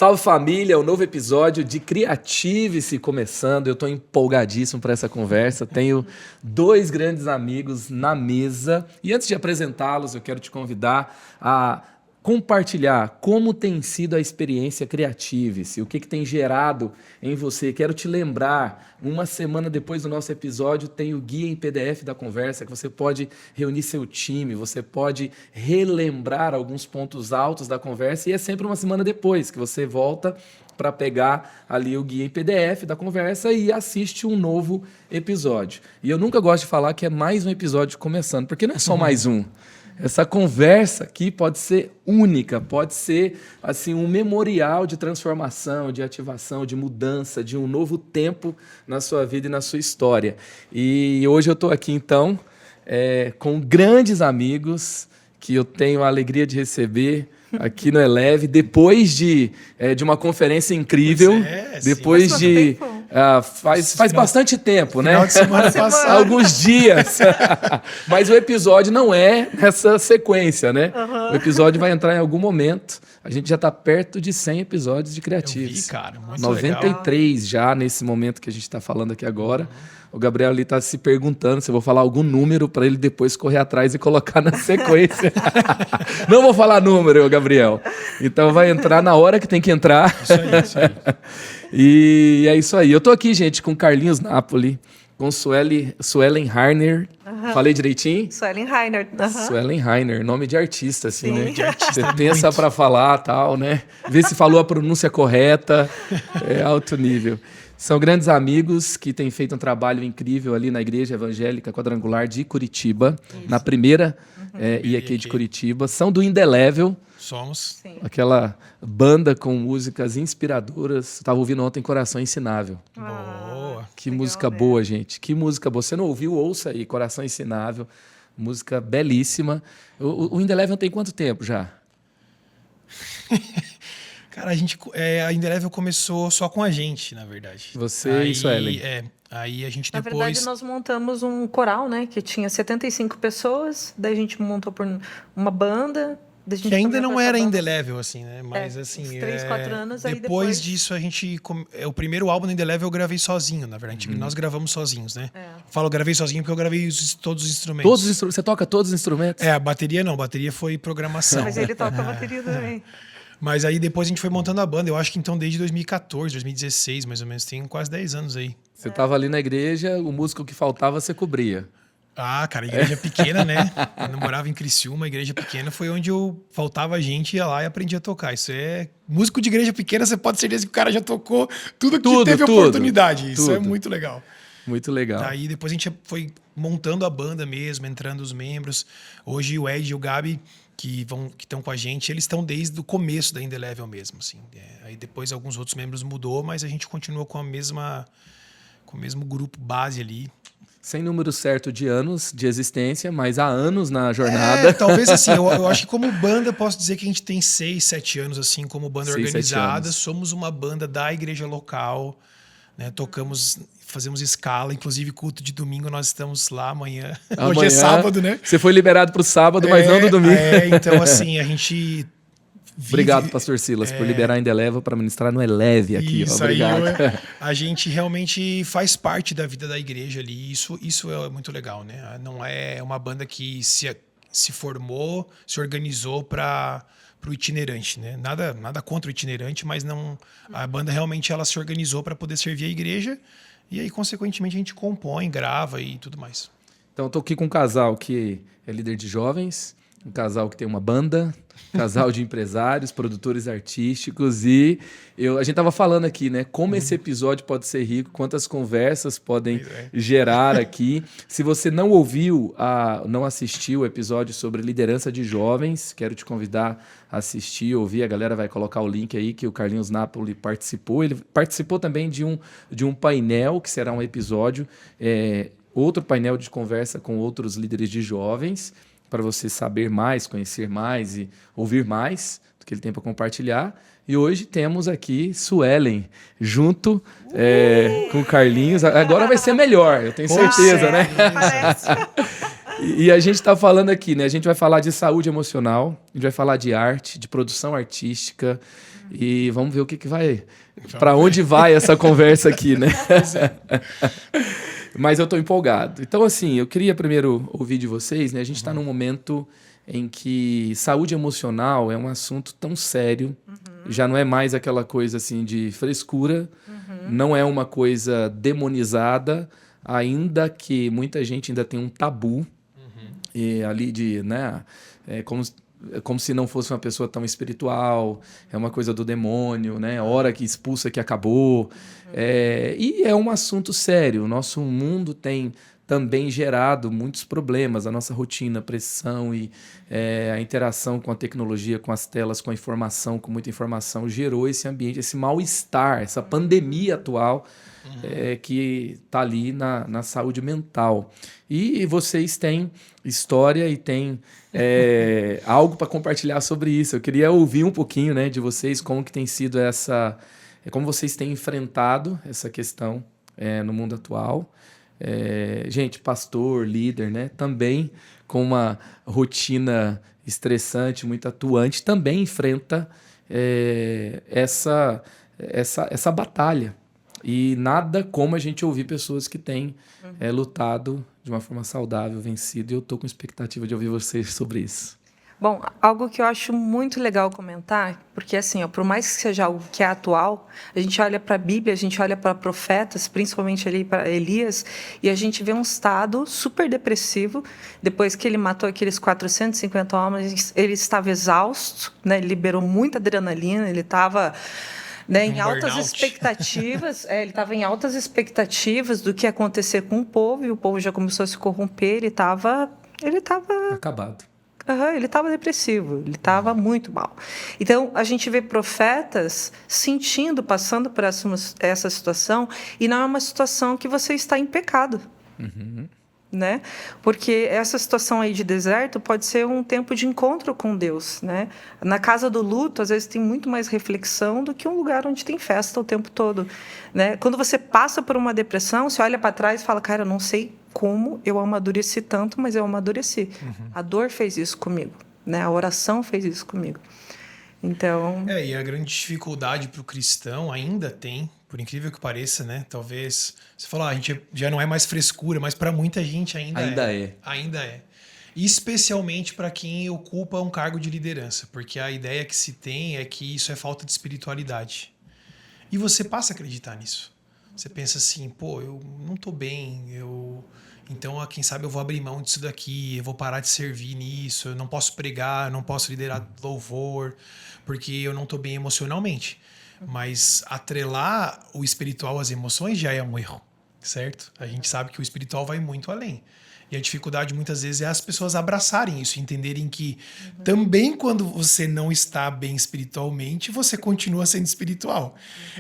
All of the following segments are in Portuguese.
Salve família, um novo episódio de Criative-se começando. Eu estou empolgadíssimo para essa conversa. Tenho dois grandes amigos na mesa. E antes de apresentá-los, eu quero te convidar a compartilhar como tem sido a experiência Criative-se, o que tem gerado em você. Quero te lembrar, uma semana depois do nosso episódio, tem o guia em PDF da conversa, que você pode reunir seu time, você pode relembrar alguns pontos altos da conversa, e é sempre uma semana depois que você volta para pegar ali o guia em PDF da conversa e assiste um novo episódio. E eu nunca gosto de falar que é mais um episódio começando, porque não é só mais um. Essa conversa aqui pode ser única, pode ser assim um memorial de transformação, de ativação, de mudança, de um novo tempo na sua vida e na sua história. E hoje eu estou aqui, então, com grandes amigos que eu tenho a alegria de receber aqui no Eleve, depois de uma conferência incrível, depois de... faz bastante tempo, né? Final de semana passada. Alguns dias. Mas o episódio não é nessa sequência, né? O episódio vai entrar em algum momento. A gente já está perto de 100 episódios de Criativos. Eu vi, cara. Muito 93 legal. já nesse momento que a gente está falando aqui agora. O Gabriel ali está se perguntando se eu vou falar algum número para ele depois correr atrás e colocar na sequência. Não vou falar número, Gabriel. Então vai entrar na hora que tem que entrar. Isso aí. E é isso aí. Eu tô aqui, gente, com Carlinhos Napoli, com Suelen Harner. Falei direitinho? Suelen Harner. Suelen Harner, nome de artista, assim, Sim. né? De artista. Você pensa para falar, tal, né? Vê se falou a pronúncia correta. É alto nível. São grandes amigos que têm feito um trabalho incrível ali na Igreja Evangélica Quadrangular de Curitiba, na primeira IEQ de Curitiba. São do Indelevel. Somos. Sim. Aquela banda com músicas inspiradoras. Estava ouvindo ontem Coração Ensinável. Boa. Que legal, música né? boa, gente. Que música boa. Você não ouviu? Ouça aí. Coração Ensinável. Música belíssima. O Indelevel tem quanto tempo já? Cara, a Indelevel começou só com a gente, na verdade. Você e Suelen. Aí a gente Na depois... verdade, nós montamos um coral, né? Que tinha 75 pessoas. Daí a gente montou por uma banda. Daí a gente Que ainda caminhou não pra essa era banda. Indelevel, assim, né? Mas assim... uns 3, 4 anos, aí depois depois- disso, a gente... O primeiro álbum da Indelevel eu gravei sozinho, na verdade. Nós gravamos sozinhos, né? Falo gravei sozinho porque eu gravei todos os instrumentos. Todos os instrumentos. Você toca todos os instrumentos? A bateria não. Bateria foi programação. Mas ele toca a bateria também. Mas aí depois a gente foi montando a banda. Eu acho que então desde 2014, 2016, mais ou menos. Tem quase 10 anos aí. Você estava ali na igreja, o músico que faltava você cobria. Ah, cara, igreja pequena, né? Quando eu morava em Criciúma, igreja pequena foi onde faltava gente, ia lá e aprendia a tocar. Isso é... Músico de igreja pequena, você pode ter certeza que o cara já tocou tudo que teve oportunidade. Isso é muito legal. Muito legal. Daí depois a gente foi montando a banda mesmo, entrando os membros. Hoje o Ed e o Gabi, que estão com a gente, eles estão desde o começo da Indelevel mesmo, assim. Aí depois alguns outros membros mudou, mas a gente continua com o mesmo grupo base ali. Sem número certo de anos de existência, mas há anos na jornada. Talvez assim, eu acho que como banda posso dizer que a gente tem 6, 7 anos assim como banda 6, 7 organizada. anos. Somos uma banda da igreja local, né? Fazemos escala, inclusive culto de domingo nós estamos lá amanhã. Hoje Amanhã, é sábado, né? Você foi liberado para o sábado, mas não do domingo. Então assim, a gente... Obrigado, pastor Silas, por liberar a Indelevel para ministrar no Eleve aqui. Isso Ó, obrigado. aí, a gente realmente faz parte da vida da igreja ali. Isso é muito legal, né? Não é uma banda que se formou, se organizou para o itinerante, né? Nada contra o itinerante, mas não, a banda realmente ela se organizou para poder servir a igreja e aí, consequentemente, a gente compõe, grava e tudo mais. Então, eu tô aqui com um casal que é líder de jovens, um casal que tem uma banda, um casal de empresários, produtores artísticos e a gente tava falando aqui, né? Como esse episódio pode ser rico, quantas conversas podem gerar aqui. Se você não ouviu, não assistiu o episódio sobre liderança de jovens, quero te convidar a assistir, ouvir. A galera vai colocar o link aí que o Carlinhos Napoli participou. Ele participou também de um painel, que será um episódio, outro painel de conversa com outros líderes de jovens, para você saber mais, conhecer mais e ouvir mais do que ele tem para compartilhar. E hoje temos aqui Suelen, junto com o Carlinhos. Agora vai ser melhor, eu tenho certeza, né? Parece. E a gente está falando aqui, né? A gente vai falar de saúde emocional, a gente vai falar de arte, de produção artística. E vamos ver o que vai... Para onde vai essa conversa aqui, né? Mas eu estou empolgado. Então, assim, eu queria primeiro ouvir de vocês, né? A gente está num momento em que saúde emocional é um assunto tão sério, já não é mais aquela coisa assim de frescura, não é uma coisa demonizada, ainda que muita gente ainda tem um tabu ali de, né, como se não fosse uma pessoa tão espiritual, é uma coisa do demônio, né, hora que expulsa que acabou, e é um assunto sério. O nosso mundo tem também gerado muitos problemas, a nossa rotina, a pressão e a interação com a tecnologia, com as telas, com a informação, com muita informação, gerou esse ambiente, esse mal-estar, essa pandemia atual que está ali na saúde mental. E vocês têm história e têm algo para compartilhar sobre isso. Eu queria ouvir um pouquinho, né, de vocês, como que tem sido como vocês têm enfrentado essa questão no mundo atual. Gente, pastor, líder, né? Também com uma rotina estressante, muito atuante, também enfrenta essa batalha. E nada como a gente ouvir pessoas que têm lutado de uma forma saudável, vencido. E eu estou com expectativa de ouvir vocês sobre isso. Bom, algo que eu acho muito legal comentar, porque assim, por mais que seja algo que é atual, a gente olha para a Bíblia, a gente olha para profetas, principalmente ali para Elias, e a gente vê um estado super depressivo. Depois que ele matou aqueles 450 homens, ele estava exausto, né? Ele liberou muita adrenalina, ele estava em altas expectativas. Ele estava em altas expectativas do que ia acontecer com o povo, e o povo já começou a se corromper, ele estava acabado. Ele estava depressivo, ele estava muito mal. Então, a gente vê profetas passando por essa situação, e não é uma situação que você está em pecado. Né? Porque essa situação aí de deserto pode ser um tempo de encontro com Deus, né? Na casa do luto, às vezes tem muito mais reflexão do que um lugar onde tem festa o tempo todo, né? Quando você passa por uma depressão, você olha para trás e fala, cara, eu não sei como eu amadureci tanto, mas eu amadureci. A dor fez isso comigo, né? A oração fez isso comigo. Então... E a grande dificuldade para o cristão ainda tem, por incrível que pareça, né? Talvez você falou, a gente já não é mais frescura, mas para muita gente ainda é. Ainda é. Especialmente para quem ocupa um cargo de liderança, porque a ideia que se tem é que isso é falta de espiritualidade. E você passa a acreditar nisso. Você pensa assim, pô, eu não tô bem, então, quem sabe eu vou abrir mão disso daqui, eu vou parar de servir nisso, eu não posso pregar, eu não posso liderar louvor, porque eu não tô bem emocionalmente. Mas atrelar o espiritual às emoções já é um erro, certo? A gente sabe que o espiritual vai muito além. E a dificuldade muitas vezes é as pessoas abraçarem isso, entenderem que também quando você não está bem espiritualmente, você continua sendo espiritual.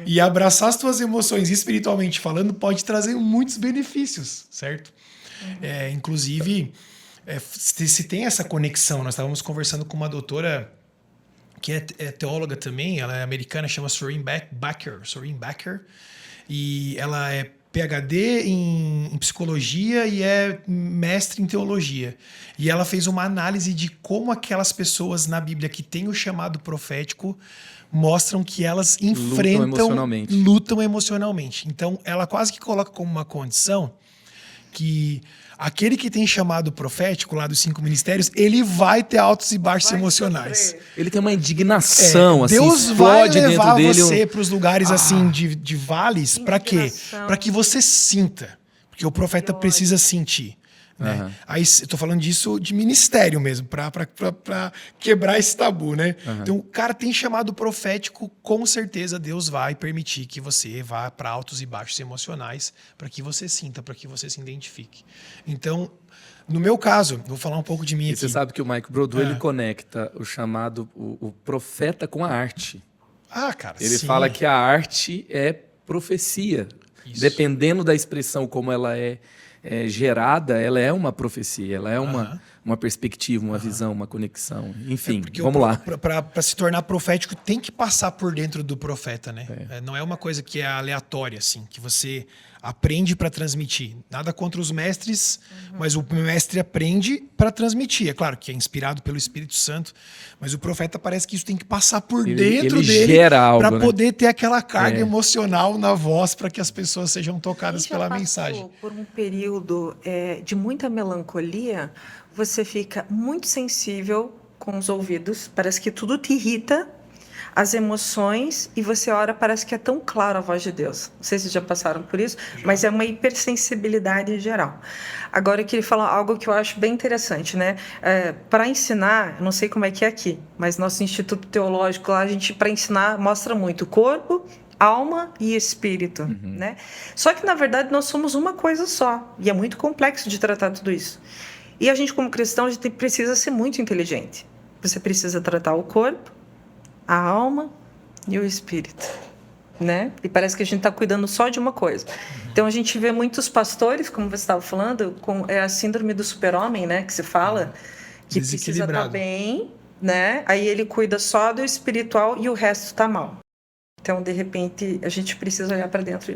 E abraçar as suas emoções espiritualmente falando pode trazer muitos benefícios, certo? Inclusive, se tem essa conexão, nós estávamos conversando com uma doutora que é teóloga também, ela é americana, chama Soreen Bacher, e ela é PhD em psicologia e é mestre em teologia. E ela fez uma análise de como aquelas pessoas na Bíblia que têm o chamado profético mostram que elas lutam emocionalmente. Então, ela quase que coloca como uma condição que aquele que tem chamado profético lá dos 5 ministérios, ele vai ter altos e baixos emocionais. Ele tem uma indignação, assim, Deus vai levar dentro dele você para os lugares assim de vales, para quê? Para que você sinta, porque o profeta precisa sentir. Né? Aí eu tô falando disso de ministério mesmo, para quebrar esse tabu, né? Então, o cara tem chamado profético, com certeza Deus vai permitir que você vá para altos e baixos emocionais, para que você sinta, para que você se identifique. Então, no meu caso, vou falar um pouco de mim aqui. Você sabe que o Mike Brodou, ele conecta o chamado, o profeta com a arte. Cara, ele fala que a arte é profecia. Isso. Dependendo da expressão como ela é gerada, ela é uma profecia, ela é uma perspectiva, uma visão, uma conexão. Enfim, Porque vamos lá. Para se tornar profético, tem que passar por dentro do profeta, né? Não é uma coisa que é aleatória, assim, que você aprende para transmitir. Nada contra os mestres, mas o mestre aprende para transmitir. É claro que é inspirado pelo Espírito Santo, mas o profeta parece que isso tem que passar por dentro ele dele gera algo, para né? poder ter aquela carga emocional na voz para que as pessoas sejam tocadas pela passou mensagem. por um período de muita melancolia, você fica muito sensível com os ouvidos, parece que tudo te irrita, as emoções, e você ora, parece que é tão clara a voz de Deus. Não sei se já passaram por isso, mas é uma hipersensibilidade em geral. Agora eu queria falar algo que eu acho bem interessante, né? Para ensinar, não sei como é que é aqui, mas nosso Instituto Teológico lá, a gente, para ensinar, mostra muito corpo, alma e espírito, né? Só que, na verdade, nós somos uma coisa só, e é muito complexo de tratar tudo isso. E a gente, como cristão, a gente precisa ser muito inteligente. Você precisa tratar o corpo, a alma e o espírito, né? E parece que a gente está cuidando só de uma coisa. Então, a gente vê muitos pastores, como você estava falando, com a síndrome do super-homem, né? Que se fala, que precisa estar bem, né? Aí ele cuida só do espiritual e o resto está mal. Então, de repente, a gente precisa olhar para dentro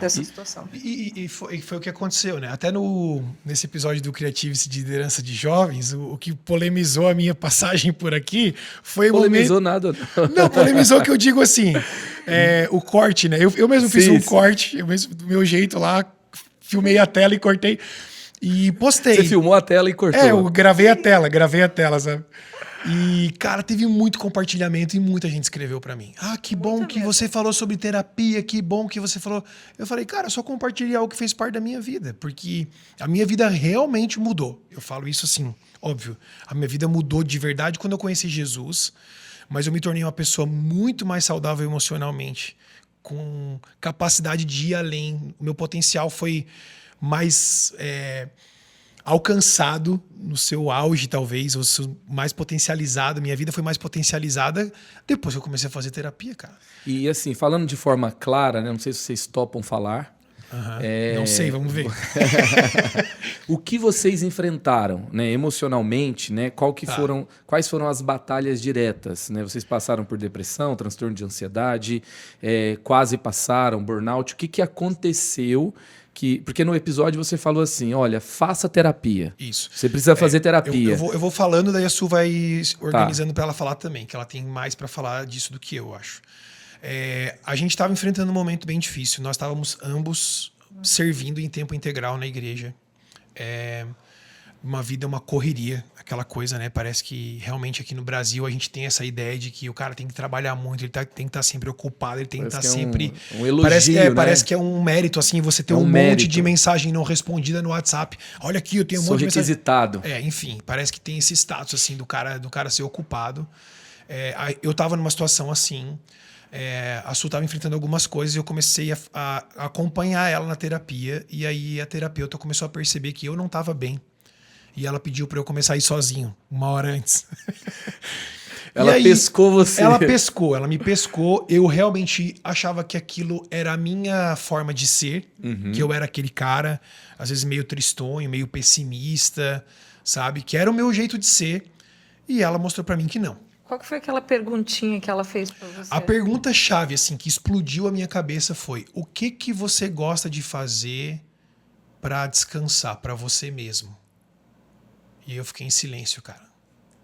dessa situação. E foi o que aconteceu, né? Até nesse episódio do Creativity de liderança de jovens, o que polemizou a minha passagem por aqui foi polemizou nada. Não, polemizou que eu digo assim, o corte, né? Eu mesmo fiz um corte, eu mesmo, do meu jeito lá, filmei a tela e cortei e postei. Você filmou a tela e cortou? Eu gravei a tela, sabe? E, cara, teve muito compartilhamento e muita gente escreveu pra mim. Ah, que bom que você falou sobre terapia, que bom que você falou... Eu falei, cara, eu só compartilhei algo que fez parte da minha vida, porque a minha vida realmente mudou. Eu falo isso assim, óbvio. A minha vida mudou de verdade quando eu conheci Jesus, mas eu me tornei uma pessoa muito mais saudável emocionalmente, com capacidade de ir além. O meu potencial foi mais... alcançado no seu auge, talvez, ou mais potencializado. Minha vida foi mais potencializada depois que eu comecei a fazer terapia, cara. E assim, falando de forma clara, né? Não sei se vocês topam falar. Não sei, vamos ver. O que vocês enfrentaram, né, emocionalmente, né? Quais foram as batalhas diretas, né? Vocês passaram por depressão, transtorno de ansiedade, quase passaram, burnout. O que aconteceu? Porque no episódio você falou assim, olha, faça terapia. Isso. Você precisa fazer terapia. Eu vou falando, daí a Su vai organizando para ela falar também, que ela tem mais para falar disso do que eu acho. A gente estava enfrentando um momento bem difícil. Nós estávamos ambos servindo em tempo integral na igreja. Uma vida, uma correria, aquela coisa, né? Parece que realmente aqui no Brasil a gente tem essa ideia de que o cara tem que trabalhar muito, ele tem que estar sempre ocupado, ele tem que estar sempre... um elogio, né? Parece que é um mérito, assim, você ter um monte de mensagem não respondida no WhatsApp. Olha aqui, eu tenho um monte de mensagem... requisitado. Enfim, parece que tem esse status, assim, do cara ser ocupado. Eu tava numa situação assim... a Su estava enfrentando algumas coisas e eu comecei a acompanhar ela na terapia, e aí a terapeuta começou a perceber que eu não estava bem. E ela pediu para eu começar a ir sozinho, 1 hora antes. Ela pescou você. Ela me pescou. Eu realmente achava que aquilo era a minha forma de ser, que eu era aquele cara, às vezes meio tristonho, meio pessimista, sabe? Que era o meu jeito de ser. E ela mostrou para mim que não. Qual que foi aquela perguntinha que ela fez para você? A pergunta-chave, assim, que explodiu a minha cabeça foi: o que você gosta de fazer para descansar, para você mesmo? E eu fiquei em silêncio, cara,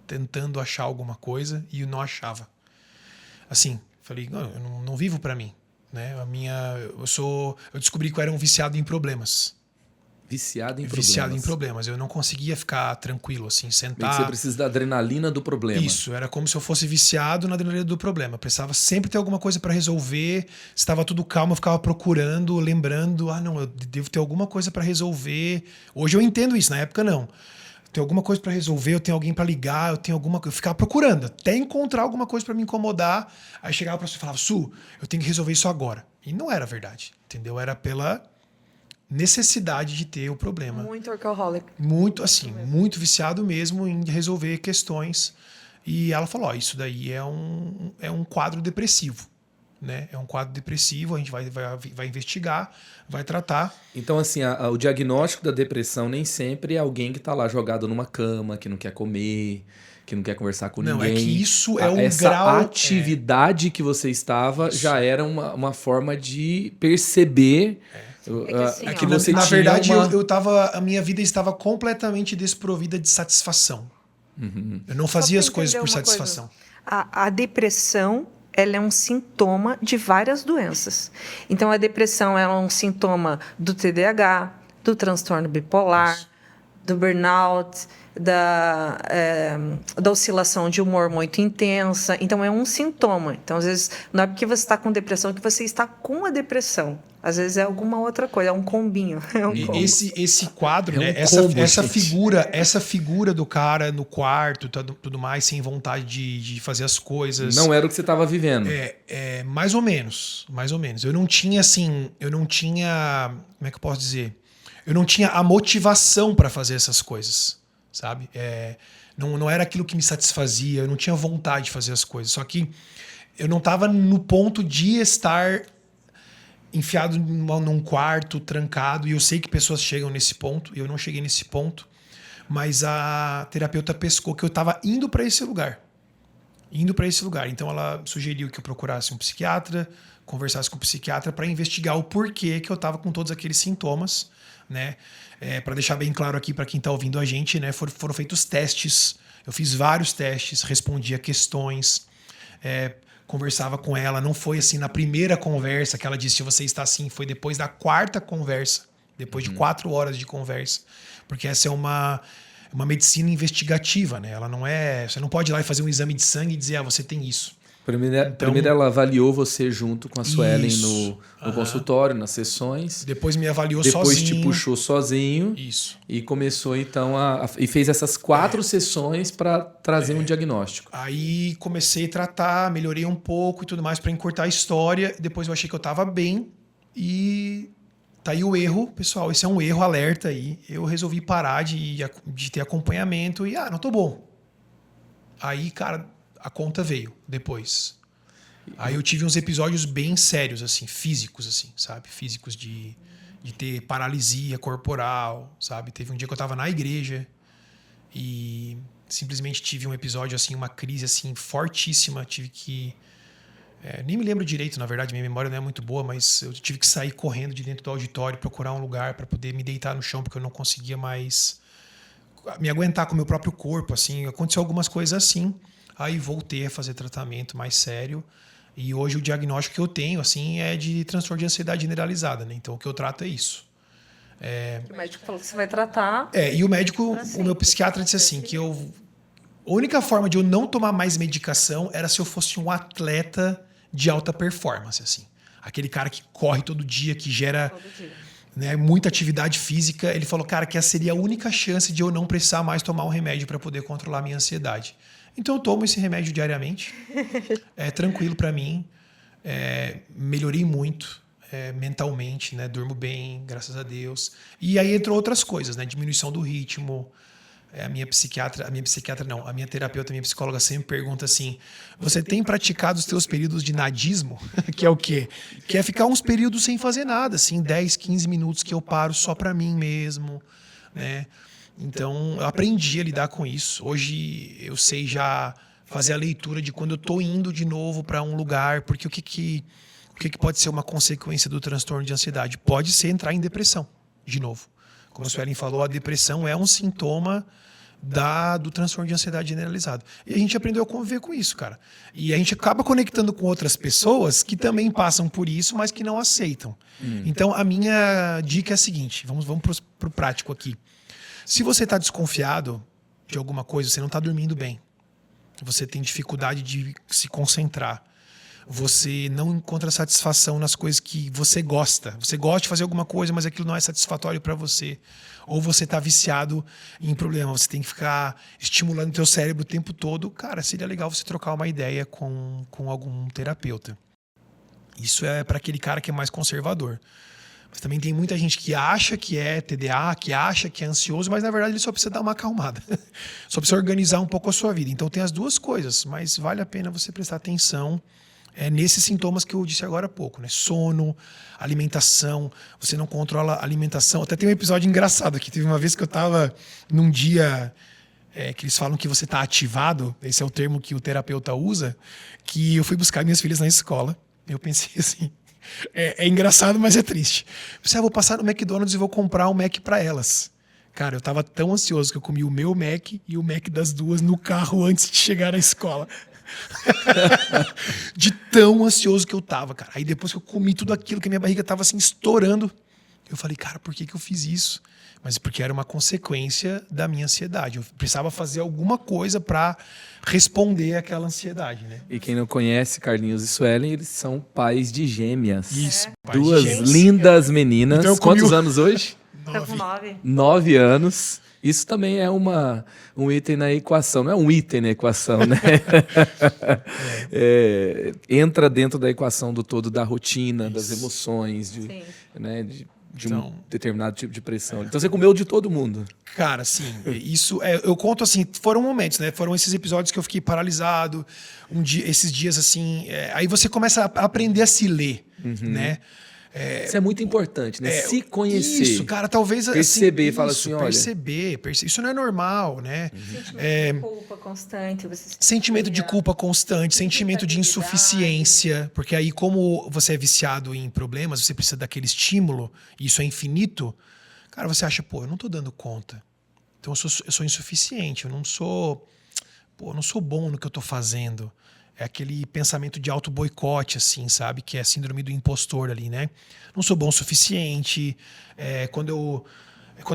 tentando achar alguma coisa, e eu não achava. Assim, falei, eu não vivo para mim, né? Eu descobri que eu era um viciado em problemas. Viciado em problemas. Eu não conseguia ficar tranquilo, assim, sentar... Você precisa da adrenalina do problema. Isso, era como se eu fosse viciado na adrenalina do problema. Eu precisava sempre ter alguma coisa para resolver. Se estava tudo calmo, eu ficava procurando, lembrando. Não, eu devo ter alguma coisa para resolver. Hoje eu entendo isso, na época não. Tem alguma coisa para resolver, eu tenho alguém para ligar, eu ficava procurando, até encontrar alguma coisa para me incomodar. Aí chegava para você e falava, Su, eu tenho que resolver isso agora. E não era verdade, entendeu? Era pela necessidade de ter o problema. Muito workaholic. Muito, assim, muito viciado mesmo em resolver questões. E ela falou, isso daí é um quadro depressivo, né? É um quadro depressivo, a gente vai investigar, vai tratar. Então, assim, o diagnóstico da depressão nem sempre é alguém que está lá jogado numa cama, que não quer comer, que não quer conversar com ninguém. Não, é que isso é um Essa grau... atividade que você estava já era uma forma de perceber que você Na tinha verdade, uma... a minha vida estava completamente desprovida de satisfação. Eu não fazia as coisas por satisfação. A depressão, ela é um sintoma de várias doenças. Então, a depressão é um sintoma do TDAH, do transtorno bipolar, do burnout, da oscilação de humor muito intensa. Então, é um sintoma. Então, às vezes, não é porque você está com depressão que você está com a depressão. Às vezes é alguma outra coisa, é um combinho. Esse quadro, é né? Essa figura do cara no quarto, tudo mais, sem vontade de fazer as coisas. Não era o que você estava vivendo. Mais ou menos. Eu não tinha, como é que eu posso dizer? Eu não tinha a motivação para fazer essas coisas, sabe? Não era aquilo que me satisfazia, eu não tinha vontade de fazer as coisas. Só que eu não estava no ponto de estar enfiado num quarto, trancado, e eu sei que pessoas chegam nesse ponto, eu não cheguei nesse ponto, mas a terapeuta pescou que eu estava indo para esse lugar. Então ela sugeriu que eu procurasse um psiquiatra, conversasse com o psiquiatra para investigar o porquê que eu estava com todos aqueles sintomas, né? Para deixar bem claro aqui para quem está ouvindo a gente, né? Foram feitos testes, eu fiz vários testes, respondia questões, conversava com ela, não foi assim na primeira conversa que ela disse você está assim, foi depois da quarta conversa, depois de 4 horas de conversa, porque essa é uma medicina investigativa, né? Ela não é, você não pode ir lá e fazer um exame de sangue e dizer você tem isso. Primeiro ela avaliou você junto com a Suelen no consultório, nas sessões. Depois me avaliou sozinho. Depois te puxou sozinho. Isso. E começou então e fez essas 4 sessões para trazer um diagnóstico. Aí comecei a tratar, melhorei um pouco e tudo mais para encurtar a história. Depois eu achei que eu estava bem e tá aí o erro, pessoal. Esse é um erro, alerta aí. Eu resolvi parar de ter acompanhamento e não tô bom. Aí, cara, a conta veio depois. Aí eu tive uns episódios bem sérios, assim, físicos, assim, sabe? Físicos de ter paralisia corporal, sabe? Teve um dia que eu tava na igreja e simplesmente tive um episódio, assim, uma crise, assim, fortíssima. Tive que... nem me lembro direito, na verdade, minha memória não é muito boa, mas eu tive que sair correndo de dentro do auditório, procurar um lugar para poder me deitar no chão, porque eu não conseguia mais me aguentar com o meu próprio corpo, assim. Aconteceu algumas coisas assim. Aí voltei a fazer tratamento mais sério. E hoje o diagnóstico que eu tenho, assim, é de transtorno de ansiedade generalizada, né? Então o que eu trato é isso. O médico falou que você vai tratar. E o médico, o meu psiquiatra disse assim, que a única forma de eu não tomar mais medicação era se eu fosse um atleta de alta performance, assim. Aquele cara que corre todo dia, que gera muita atividade física. Ele falou, cara, que essa seria a única chance de eu não precisar mais tomar um remédio para poder controlar a minha ansiedade. Então eu tomo esse remédio diariamente. É tranquilo para mim. Melhorei muito mentalmente, né? Durmo bem, graças a Deus. E aí entrou outras coisas, né? Diminuição do ritmo. A minha terapeuta, minha psicóloga sempre pergunta assim, você tem praticado os teus períodos de nadismo? Que é o quê? Que é ficar uns períodos sem fazer nada, assim, 10, 15 minutos que eu paro só para mim mesmo, né? Então, eu aprendi a lidar com isso. Hoje eu sei já fazer a leitura de quando eu estou indo de novo para um lugar, porque o que pode ser uma consequência do transtorno de ansiedade? Pode ser entrar em depressão, de novo. Como a Suelen falou, a depressão é um sintoma do transtorno de ansiedade generalizado. E a gente aprendeu a conviver com isso, cara. E a gente acaba conectando com outras pessoas que também passam por isso, mas que não aceitam. Então, a minha dica é a seguinte, vamos pro prático aqui. Se você está desconfiado de alguma coisa, você não está dormindo bem, você tem dificuldade de se concentrar, você não encontra satisfação nas coisas que você gosta. Você gosta de fazer alguma coisa, mas aquilo não é satisfatório para você. Ou você está viciado em problema, você tem que ficar estimulando o teu cérebro o tempo todo. Cara, seria legal você trocar uma ideia com algum terapeuta. Isso é para aquele cara que é mais conservador. Mas também tem muita gente que acha que é TDA, que acha que é ansioso, mas na verdade ele só precisa dar uma acalmada. Só precisa organizar um pouco a sua vida. Então tem as duas coisas, mas vale a pena você prestar atenção É nesses sintomas que eu disse agora há pouco, né? Sono, alimentação, você não controla a alimentação. Até tem um episódio engraçado aqui. Teve uma vez que eu estava num dia que eles falam que você está ativado, esse é o termo que o terapeuta usa, que eu fui buscar minhas filhas na escola. Eu pensei assim, é engraçado, mas é triste. Eu pensei, vou passar no McDonald's e vou comprar um Mac para elas. Cara, eu estava tão ansioso que eu comi o meu Mac e o Mac das duas no carro antes de chegar na escola. De tão ansioso que eu tava, cara. Aí depois que eu comi tudo aquilo, que a minha barriga tava assim estourando, eu falei, cara, por que eu fiz isso? Mas porque era uma consequência da minha ansiedade. Eu precisava fazer alguma coisa para responder àquela ansiedade, né? E quem não conhece Carlinhos e Suelen, eles são pais de gêmeas. Isso. Duas lindas meninas. Então Quantos anos hoje? Tá com 9. 9 anos. Isso também é um item na equação. Não é um item na equação, né? Entra dentro da equação do todo da rotina, das emoções, de um determinado tipo de pressão. Então você comeu de todo mundo. Cara, assim, isso eu conto assim, foram momentos, né? Foram esses episódios que eu fiquei paralisado, esses dias assim. Aí você começa a aprender a se ler, né? Isso é muito importante, né? Se conhecer. Isso, cara, talvez perceber, assim, fala assim, olha. Perceber, isso não é normal, né? Sentimento de culpa constante. Sentimento de culpa constante, sentimento de insuficiência, porque aí como você é viciado em problemas, você precisa daquele estímulo, e isso é infinito, cara, você acha, eu não tô dando conta. Então eu sou insuficiente, eu não sou bom no que eu tô fazendo. É aquele pensamento de auto-boicote, assim, sabe? Que é a síndrome do impostor ali, né? Não sou bom o suficiente. Quando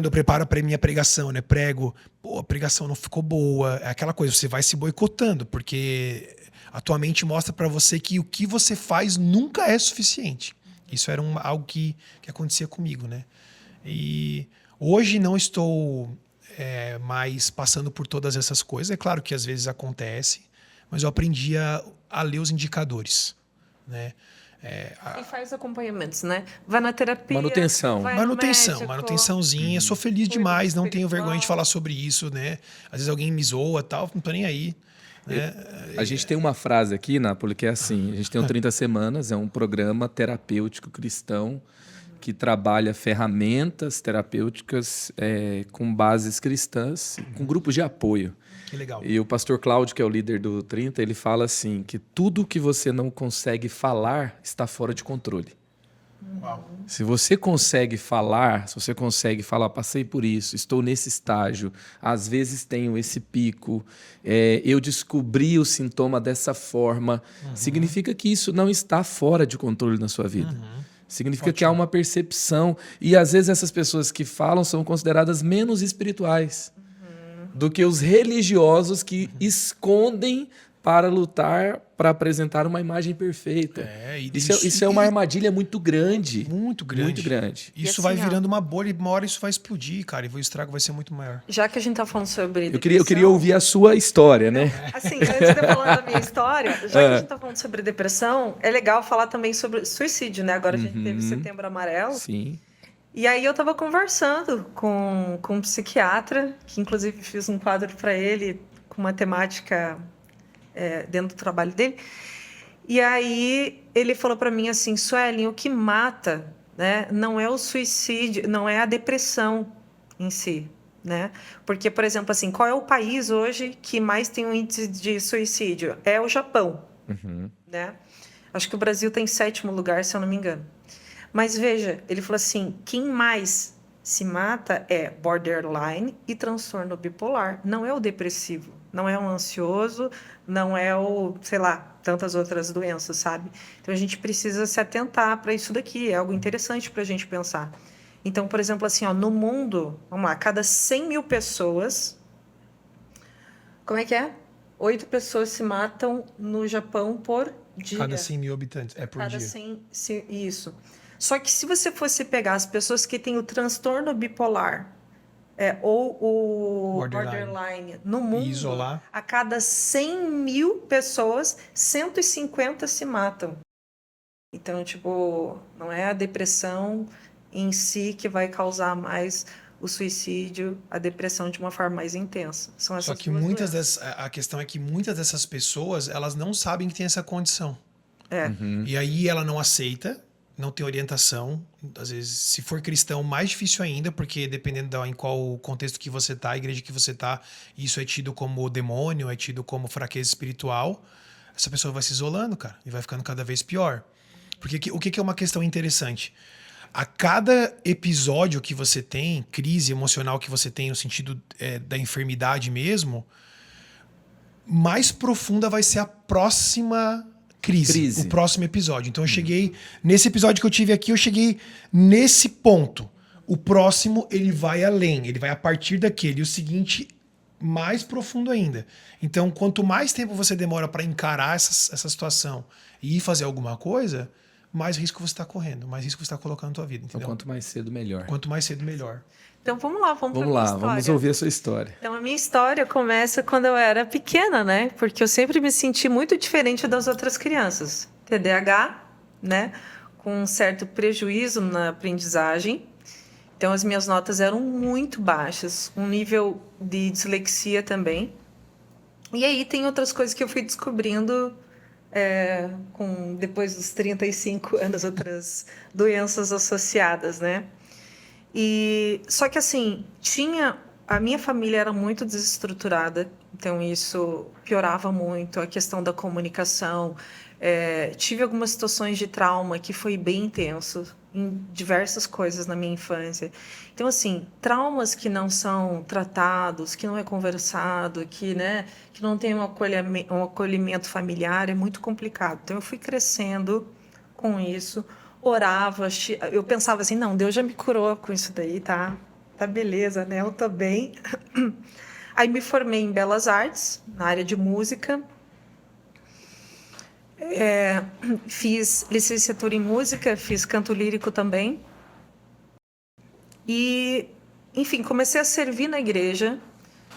eu preparo para minha pregação, né? Prego, a pregação não ficou boa. É aquela coisa, você vai se boicotando, porque a tua mente mostra para você que o que você faz nunca é suficiente. Isso era algo que acontecia comigo, né? E hoje não estou mais passando por todas essas coisas. É claro que às vezes acontece, mas eu aprendi a ler os indicadores, né? E faz acompanhamentos, né? Vai na terapia. Manutenção. Vai no médico. Manutençãozinha. Sou feliz demais, não tenho vergonha de falar sobre isso, né? Às vezes alguém me zoa e tal, não tô nem aí. Né? A gente tem uma frase aqui, Nápoles, que é assim: a gente tem o 30 Semanas, é um programa terapêutico cristão que trabalha ferramentas terapêuticas com bases cristãs, com grupos de apoio. Que legal. E o pastor Cláudio, que é o líder do 30, ele fala assim, que tudo que você não consegue falar está fora de controle. Uau. Se você consegue falar, passei por isso, estou nesse estágio, às vezes tenho esse pico, eu descobri o sintoma dessa forma, significa que isso não está fora de controle na sua vida. Significa que há uma percepção. E às vezes essas pessoas que falam são consideradas menos espirituais do que os religiosos que escondem para lutar, para apresentar uma imagem perfeita. Isso é uma armadilha muito grande. Muito grande. Muito grande. Isso vai virando uma bolha e uma hora isso vai explodir, cara. E o estrago vai ser muito maior. Já que a gente tá falando sobre Eu queria ouvir a sua história, né? Assim, antes de eu falar da minha história, já que a gente tá falando sobre depressão, é legal falar também sobre suicídio, né? Agora a gente teve Setembro Amarelo. Sim. E aí eu estava conversando com um psiquiatra, que inclusive fiz um quadro para ele com uma temática dentro do trabalho dele. E aí ele falou para mim assim, Suelen, o que mata, né, não é o suicídio, não é a depressão em si, né? Porque, por exemplo, assim, qual é o país hoje que mais tem um índice de suicídio? É o Japão, né? Acho que o Brasil está em 7º lugar, se eu não me engano. Mas veja, ele falou assim, quem mais se mata é borderline e transtorno bipolar. Não é o depressivo, não é o ansioso, não é o, sei lá, tantas outras doenças, sabe? Então a gente precisa se atentar para isso daqui, é algo interessante para a gente pensar. Então, por exemplo, assim, no mundo, vamos lá, cada 100 mil pessoas, como é que é? 8 pessoas se matam no Japão por dia. Cada 100 mil habitantes, por cada dia. 100, isso. Só que se você fosse pegar as pessoas que têm o transtorno bipolar ou o borderline no mundo, e isolar, a cada 100 mil pessoas, 150 se matam. Então, tipo, não é a depressão em si que vai causar mais o suicídio, a depressão de uma forma mais intensa. São essas Só que a questão é que muitas dessas pessoas, elas não sabem que tem essa condição. E aí ela não aceita, não tem orientação. Às vezes, se for cristão, mais difícil ainda, porque dependendo em qual contexto que você tá, a igreja que você tá, isso é tido como demônio, é tido como fraqueza espiritual. Essa pessoa vai se isolando, cara, e vai ficando cada vez pior. Porque o que é uma questão interessante? A cada episódio que você tem, crise emocional que você tem no sentido da enfermidade mesmo, mais profunda vai ser a próxima crise, o próximo episódio. Então eu cheguei, nesse episódio que eu tive aqui, eu cheguei nesse ponto. O próximo, ele vai além, ele vai a partir daquele. E o seguinte, mais profundo ainda. Então, quanto mais tempo você demora para encarar essa situação e ir fazer alguma coisa, mais risco você está correndo, mais risco você está colocando na tua vida. Entendeu? Então, quanto mais cedo, melhor. Quanto mais cedo, melhor. Então vamos lá, vamos ouvir a sua história. Então a minha história começa quando eu era pequena, né? Porque eu sempre me senti muito diferente das outras crianças. TDAH, né? Com um certo prejuízo na aprendizagem. Então as minhas notas eram muito baixas, um nível de dislexia também. E aí tem outras coisas que eu fui descobrindo depois dos 35 anos, outras doenças associadas, né? E só que assim, a minha família era muito desestruturada, então isso piorava muito a questão da comunicação. Tive algumas situações de trauma que foi bem intenso em diversas coisas na minha infância. Então assim, traumas que não são tratados, que não é conversado, que não tem um acolhimento familiar, é muito complicado. Então eu fui crescendo com isso. Orava, eu pensava assim, não, Deus já me curou com isso daí, tá beleza, né? Eu tô bem. Aí me formei em Belas Artes, na área de música. Fiz licenciatura em música, fiz canto lírico também. E, enfim, comecei a servir na igreja.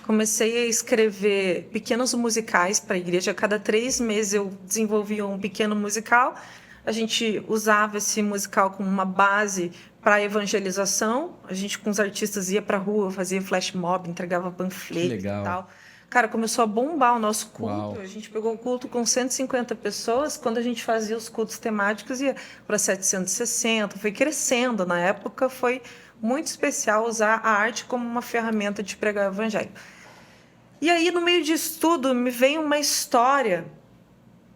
Comecei a escrever pequenos musicais para a igreja. A cada 3 meses eu desenvolvia um pequeno musical. A gente usava esse musical como uma base para evangelização. A gente, com os artistas, ia para a rua, fazia flash mob, entregava panfleto e tal. Cara, começou a bombar o nosso culto. Uau. A gente pegou um culto com 150 pessoas. Quando a gente fazia os cultos temáticos, ia para 760. Foi crescendo. Na época, foi muito especial usar a arte como uma ferramenta de pregar o evangelho. E aí, no meio disso tudo, me veio uma história.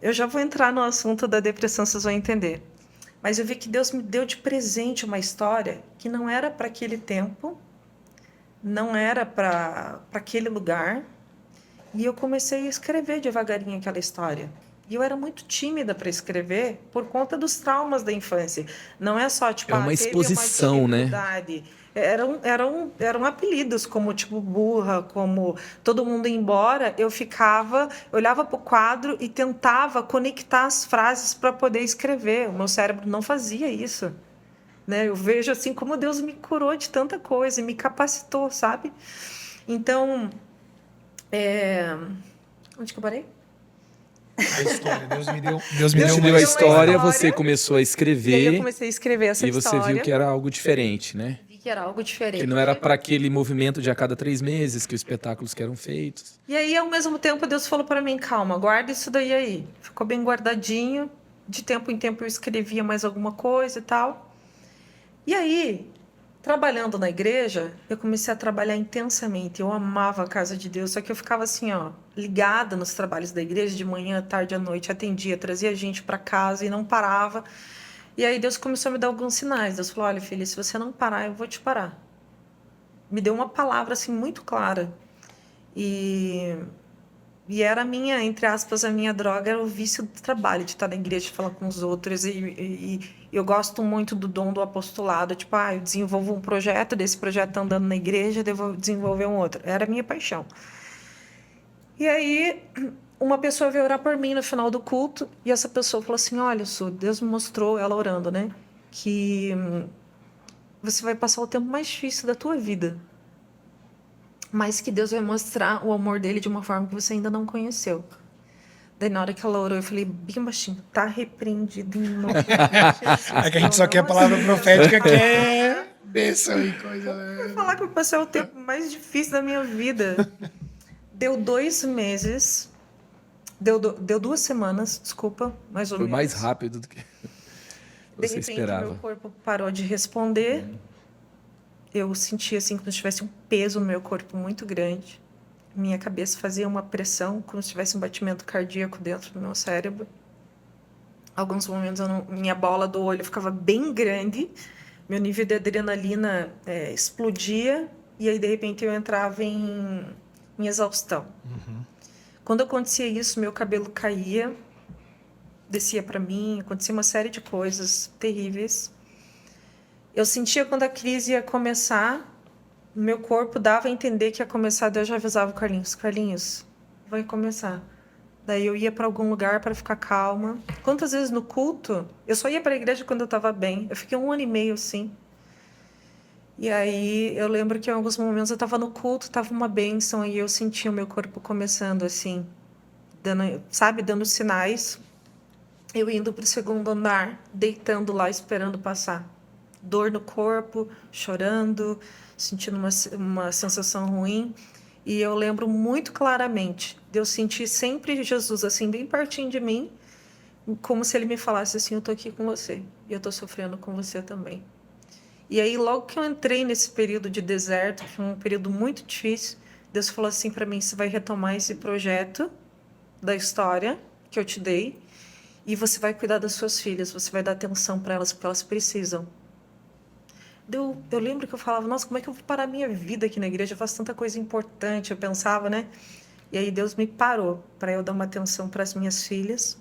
Eu já vou entrar no assunto da depressão, vocês vão entender. Mas eu vi que Deus me deu de presente uma história que não era para aquele tempo, não era para aquele lugar. E eu comecei a escrever devagarinho aquela história. E eu era muito tímida para escrever por conta dos traumas da infância. Não é só, tipo, uma exposição, uma dificuldade. Eram apelidos, como tipo burra, como todo mundo ia embora. Eu olhava para o quadro e tentava conectar as frases para poder escrever. O meu cérebro não fazia isso. Né? Eu vejo assim como Deus me curou de tanta coisa e me capacitou, sabe? Então, onde que eu parei? A história, Deus me deu a história, você começou a escrever. E aí eu comecei a escrever essa história. E você viu que era algo diferente, né? Que era algo diferente. Que não era para aquele movimento de a cada 3 meses que os espetáculos que eram feitos. E aí, ao mesmo tempo, Deus falou para mim, calma, guarda isso daí aí. Ficou bem guardadinho. De tempo em tempo eu escrevia mais alguma coisa e tal. E aí, trabalhando na igreja, eu comecei a trabalhar intensamente. Eu amava a casa de Deus, só que eu ficava assim, ligada nos trabalhos da igreja, de manhã, tarde, à noite, atendia, trazia gente para casa e não parava. E aí Deus começou a me dar alguns sinais. Deus falou, olha, filha, se você não parar, eu vou te parar. Me deu uma palavra assim muito clara. E era a minha, entre aspas, a minha droga era o vício do trabalho, de estar na igreja, de falar com os outros. E eu gosto muito do dom do apostolado. Tipo, eu desenvolvo um projeto, desse projeto tá andando na igreja, devo desenvolver um outro. Era a minha paixão. E aí, uma pessoa veio orar por mim no final do culto, e essa pessoa falou assim, olha, Su, Deus me mostrou, ela orando, né, que você vai passar o tempo mais difícil da tua vida, mas que Deus vai mostrar o amor dele de uma forma que você ainda não conheceu. Daí, na hora que ela orou, eu falei, bem baixinho, tá repreendido em nome de Jesus. É que a gente só quer a palavra profética, que é bênção e coisa. Eu vou falar que eu passei o tempo mais difícil da minha vida. Deu 2 meses, Deu 2 semanas, desculpa, mais ou Foi menos. mais rápido do que De você repente, esperava. meu corpo parou de responder. Eu senti assim como se tivesse um peso no meu corpo muito grande. Minha cabeça fazia uma pressão, como se tivesse um batimento cardíaco dentro do meu cérebro. Alguns momentos minha bola do olho ficava bem grande, meu nível de adrenalina explodia e aí de repente eu entrava em exaustão. Quando acontecia isso, meu cabelo caía, descia para mim, acontecia uma série de coisas terríveis. Eu sentia quando a crise ia começar, meu corpo dava a entender que ia começar, daí eu já avisava o Carlinhos, vai começar. Daí eu ia para algum lugar para ficar calma. Quantas vezes no culto, eu só ia para a igreja quando eu estava bem. Eu fiquei 1 ano e meio assim. E aí eu lembro que em alguns momentos eu estava no culto, estava uma bênção, e eu sentia o meu corpo começando assim, dando sinais. Eu indo para o 2º andar, deitando lá, esperando passar. Dor no corpo, chorando, sentindo uma sensação ruim. E eu lembro muito claramente de eu sentir sempre Jesus assim, bem pertinho de mim, como se ele me falasse assim, eu estou aqui com você, e eu estou sofrendo com você também. E aí, logo que eu entrei nesse período de deserto, que foi um período muito difícil, Deus falou assim para mim, você vai retomar esse projeto da história que eu te dei, e você vai cuidar das suas filhas, você vai dar atenção para elas, porque elas precisam. Eu lembro que eu falava, nossa, como é que eu vou parar a minha vida aqui na igreja? Eu faço tanta coisa importante, eu pensava, né? E aí Deus me parou para eu dar uma atenção para as minhas filhas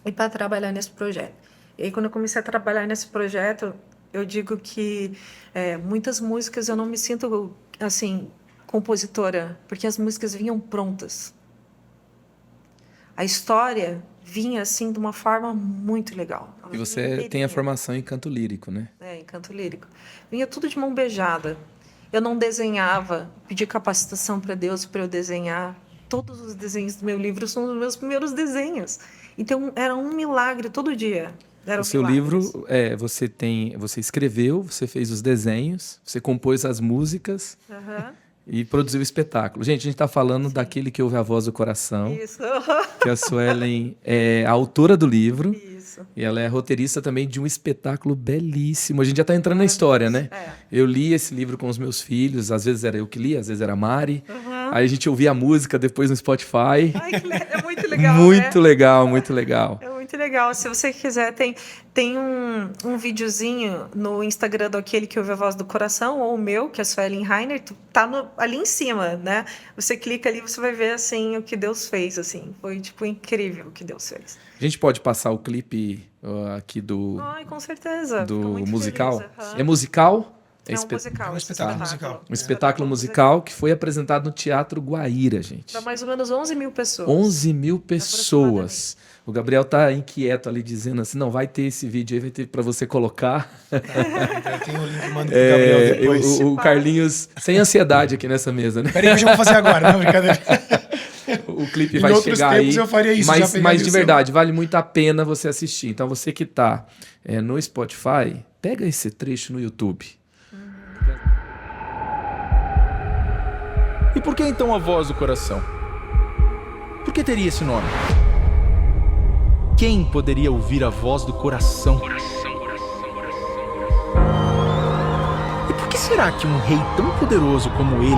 e para trabalhar nesse projeto. E aí, quando eu comecei a trabalhar nesse projeto, eu digo que muitas músicas eu não me sinto, assim, compositora, porque as músicas vinham prontas. A história vinha, assim, de uma forma muito legal. E você tem a formação em canto lírico, né? Em canto lírico. Vinha tudo de mão beijada. Eu não desenhava, pedi capacitação para Deus para eu desenhar. Todos os desenhos do meu livro são os meus primeiros desenhos. Então, era um milagre todo dia. O seu livro, você escreveu, você fez os desenhos, você compôs as músicas e produziu o espetáculo. Gente, a gente está falando daquele que ouve a voz do coração. Isso. Que a Suelen é a autora do livro. Isso. E ela é roteirista também de um espetáculo belíssimo. A gente já está entrando na história, né? Eu li esse livro com os meus filhos. Às vezes era eu que li, às vezes era a Mari. Aí a gente ouvia a música depois no Spotify. Ai, é muito legal, muito legal, muito legal. É muito legal. Se você quiser, tem um videozinho no Instagram daquele que ouve a voz do coração, ou o meu, que é a Suelen Rainer, tá ali em cima, né? Você clica ali, você vai ver, assim, o que Deus fez, assim. Foi, tipo, incrível o que Deus fez. A gente pode passar o clipe aqui do... Ai, com certeza. Do musical? Feliz, É musical? É um musical. É um espetáculo musical. Um espetáculo musical que foi apresentado no Teatro Guaíra, gente. Para mais ou menos 11 mil pessoas. 11 mil pessoas. O Gabriel tá inquieto ali, dizendo assim, não, vai ter esse vídeo aí, vai ter para você colocar. Tem o link, manda pro Gabriel depois. O Carlinhos, sem ansiedade aqui nessa mesa, né? Peraí que eu já vou fazer agora, não, brincadeira. O clipe vai chegar aí. Eu faria isso, mas de verdade, vale muito a pena você assistir. Então você que tá no Spotify, pega esse trecho no YouTube. E por que então a voz do coração? Por que teria esse nome? Quem poderia ouvir a voz do coração? E por que será que um rei tão poderoso como ele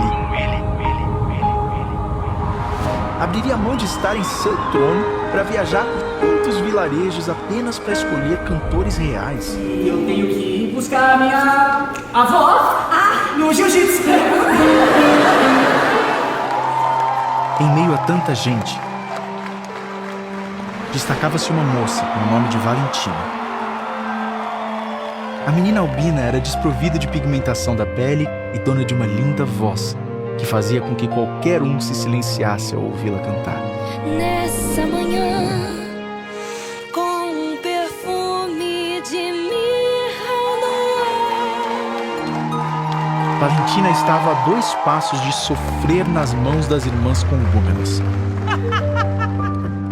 abriria mão de estar em seu trono para viajar por tantos vilarejos apenas para escolher cantores reais? Eu tenho que ir buscar a minha avó no jiu-jitsu. Em meio a tanta gente, destacava-se uma moça com o nome de Valentina. A menina albina era desprovida de pigmentação da pele e dona de uma linda voz, que fazia com que qualquer um se silenciasse ao ouvi-la cantar. Nessa manhã, com um perfume de mirra no ar. Valentina estava a 2 passos de sofrer nas mãos das irmãs congômenas.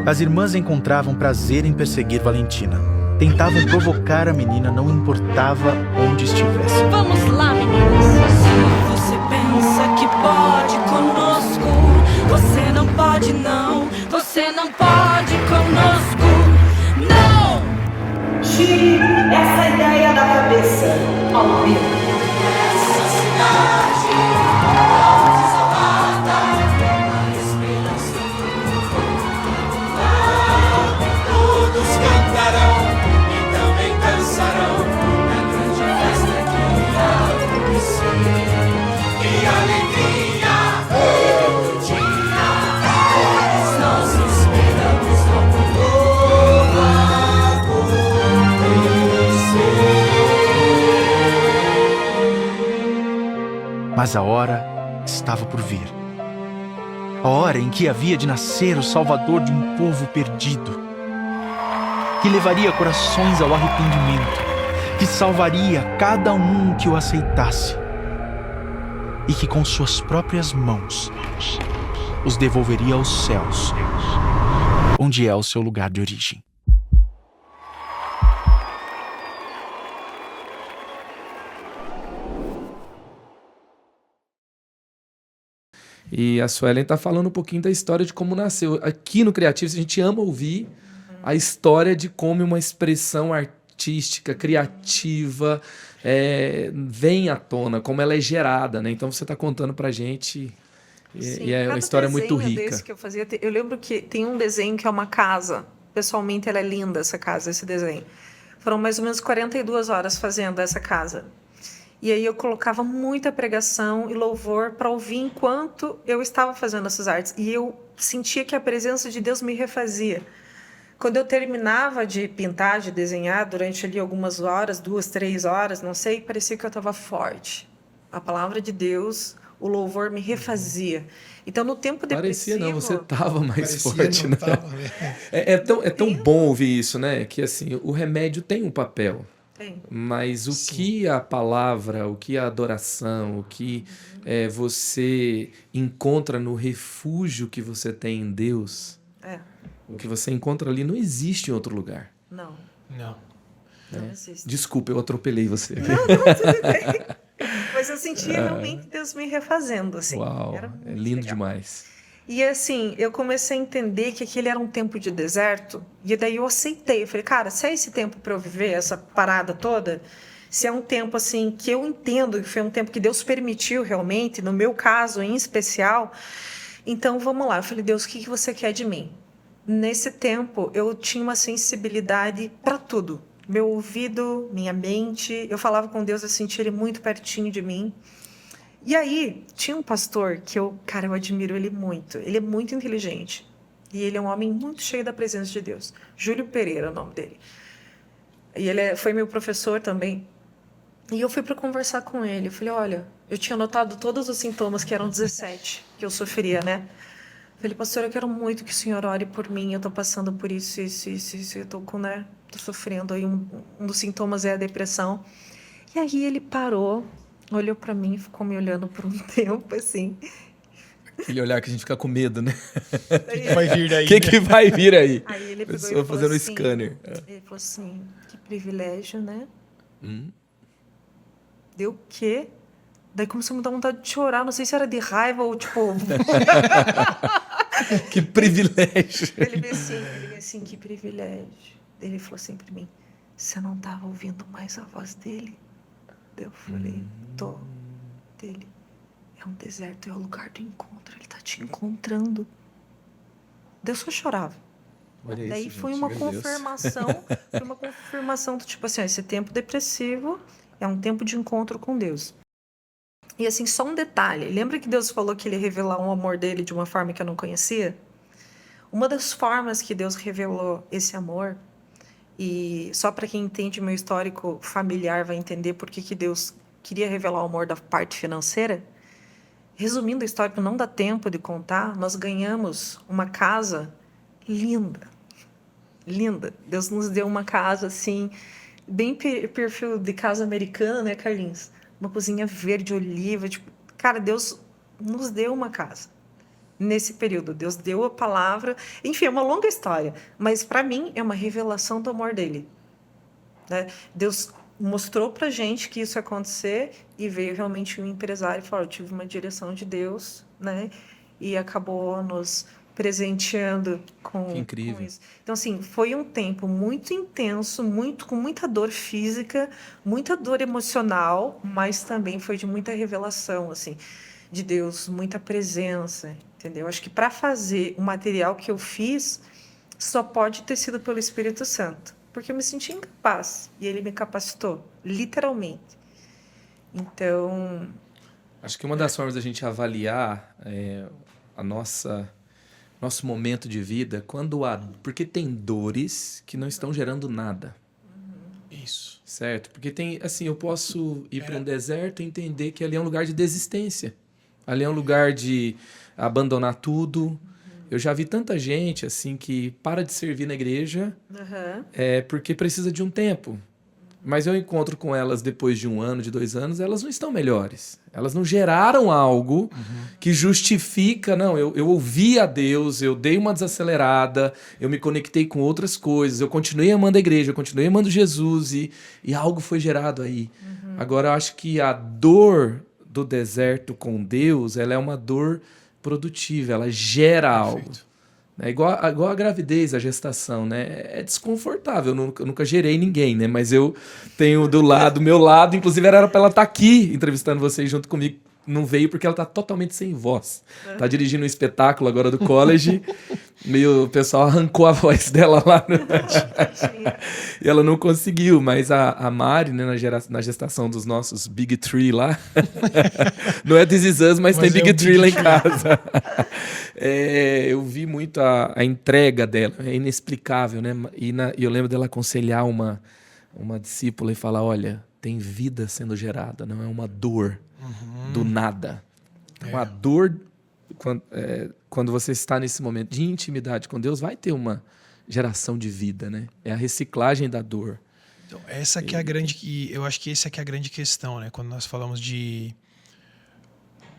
As irmãs encontravam prazer em perseguir Valentina. Tentavam provocar a menina, não importava onde estivesse. Vamos lá, meninas. Se você pensa que pode conosco, você não pode não, você não não pode conosco, não! Tire essa ideia da cabeça, Almeida. Todos cantarão e também dançarão na grande festa que acontecer. Que alegria, todo dia, nós esperamos algo acontecer. Mas a hora estava por vir. A hora em que havia de nascer o Salvador de um povo perdido, que levaria corações ao arrependimento, que salvaria cada um que o aceitasse e que com suas próprias mãos os devolveria aos céus, onde é o seu lugar de origem. E a Suelen está falando um pouquinho da história de como nasceu. Aqui no Criativo, a gente ama ouvir a história de como uma expressão artística, criativa, vem à tona, como ela é gerada, né? Então você está contando pra gente e é uma história muito rica. Desse que eu fazia, eu lembro que tem um desenho que é uma casa. Pessoalmente, ela é linda, essa casa, esse desenho. Foram mais ou menos 42 horas fazendo essa casa. E aí eu colocava muita pregação e louvor para ouvir enquanto eu estava fazendo essas artes. E eu sentia que a presença de Deus me refazia. Quando eu terminava de pintar, de desenhar, durante ali algumas horas, 2, 3 horas, não sei, parecia que eu estava forte. A palavra de Deus, o louvor me refazia. Então, no tempo Parecia depressivo... não, você estava mais Parecia forte, não né? tava, É tão bom ouvir isso, né? Que assim, o remédio tem um papel. Tem. Mas o Sim. que a palavra, o que a adoração, o que você encontra no refúgio que você tem em Deus, o que você encontra ali não existe em outro lugar. Não, Não. não existe. Desculpa, eu atropelei você. Não, tudo bem. Mas eu sentia realmente Deus me refazendo, assim. Uau, Era é muito lindo legal. demais. E assim, eu comecei a entender que aquele era um tempo de deserto, e daí eu aceitei. Eu falei, cara, se é esse tempo para eu viver essa parada toda, se é um tempo assim que eu entendo que foi um tempo que Deus permitiu realmente, no meu caso em especial, então vamos lá. Eu falei, Deus, o que você quer de mim? Nesse tempo, eu tinha uma sensibilidade para tudo. Meu ouvido, minha mente, eu falava com Deus, eu sentia Ele muito pertinho de mim. E aí, tinha um pastor que eu admiro ele muito. Ele é muito inteligente. E ele é um homem muito cheio da presença de Deus. Júlio Pereira é o nome dele. E ele foi meu professor também. E eu fui para conversar com ele. Eu falei, olha, eu tinha notado todos os sintomas, que eram 17, que eu sofria, né? Eu falei, pastor, eu quero muito que o senhor ore por mim. Eu estou passando por isso. Eu estou sofrendo. Aí um dos sintomas é a depressão. E aí ele parou, olhou para mim, ficou me olhando por um tempo, assim. Aquele olhar que a gente fica com medo, né? Vai vir daí. O que vai vir aí? Aí ele pegou e Pessoa falou fazendo assim, scanner. Ele falou assim, que privilégio, né? Hum. Deu o quê? Daí começou a me dar vontade de chorar, não sei se era de raiva ou tipo... Que privilégio. Ele veio assim, que privilégio. Daí ele falou assim para mim, você não estava ouvindo mais a voz dele? Daí eu falei, tô. Dele, é um deserto, é o lugar do encontro, ele tá te encontrando. Daí eu só chorava. Olha isso, Daí gente, foi uma meu Deus. confirmação do tipo assim, ó, esse tempo depressivo é um tempo de encontro com Deus. E assim, só um detalhe, lembra que Deus falou que ele ia revelar um amor dele de uma forma que eu não conhecia? Uma das formas que Deus revelou esse amor, e só para quem entende meu histórico familiar vai entender por que Deus queria revelar o amor da parte financeira. Resumindo a história, para não dar tempo de contar, nós ganhamos uma casa linda. Linda. Deus nos deu uma casa, assim, bem perfil de casa americana, né, Carlinhos? Uma cozinha verde, oliva. Tipo, cara, Deus nos deu uma casa. Nesse período, Deus deu a palavra. Enfim, é uma longa história. Mas, para mim, é uma revelação do amor dele. Né? Deus mostrou pra gente que isso ia acontecer e veio realmente um empresário e falou, eu tive uma direção de Deus, né? E acabou nos presenteando Que com incrível. isso. Então, assim, foi um tempo muito intenso, com muita dor física, muita dor emocional, mas também foi de muita revelação, assim, de Deus, muita presença, entendeu? Acho que para fazer o material que eu fiz, só pode ter sido pelo Espírito Santo, porque eu me senti incapaz e ele me capacitou, literalmente. Então, Acho que uma das formas da gente avaliar a nosso momento de vida, porque tem dores que não estão gerando nada, Isso. certo? Porque tem, assim, eu posso ir para um deserto e entender que ali é um lugar de desistência. Ali é um lugar de abandonar tudo. Eu já vi tanta gente, assim, que para de servir na igreja porque precisa de um tempo. Mas eu encontro com elas depois de 1 ano, de 2 anos, elas não estão melhores. Elas não geraram algo que justifica, não, eu ouvi a Deus, eu dei uma desacelerada, eu me conectei com outras coisas, eu continuei amando a igreja, eu continuei amando Jesus e algo foi gerado aí. Agora, eu acho que a dor do deserto com Deus, ela é uma dor produtiva, ela gera algo. É igual a gravidez, a gestação, né? É desconfortável. Eu nunca gerei ninguém, né? Mas eu tenho do meu lado, inclusive era para ela estar aqui entrevistando vocês junto comigo. Não veio porque ela tá totalmente sem voz. Tá dirigindo um espetáculo agora do college. O pessoal arrancou a voz dela lá e ela não conseguiu. Mas a Mari, né, na gestação dos nossos Big Tree lá, não é This Is Us, mas tem Big Tree lá em casa. Eu vi muito a entrega dela, é inexplicável, né? E eu lembro dela aconselhar uma discípula e falar: olha, tem vida sendo gerada, não é uma dor do nada. Uma dor, quando você está nesse momento de intimidade com Deus, vai ter uma geração de vida, né? É a reciclagem da dor. Então, essa que é eu acho que essa que é a grande questão, né? Quando nós falamos de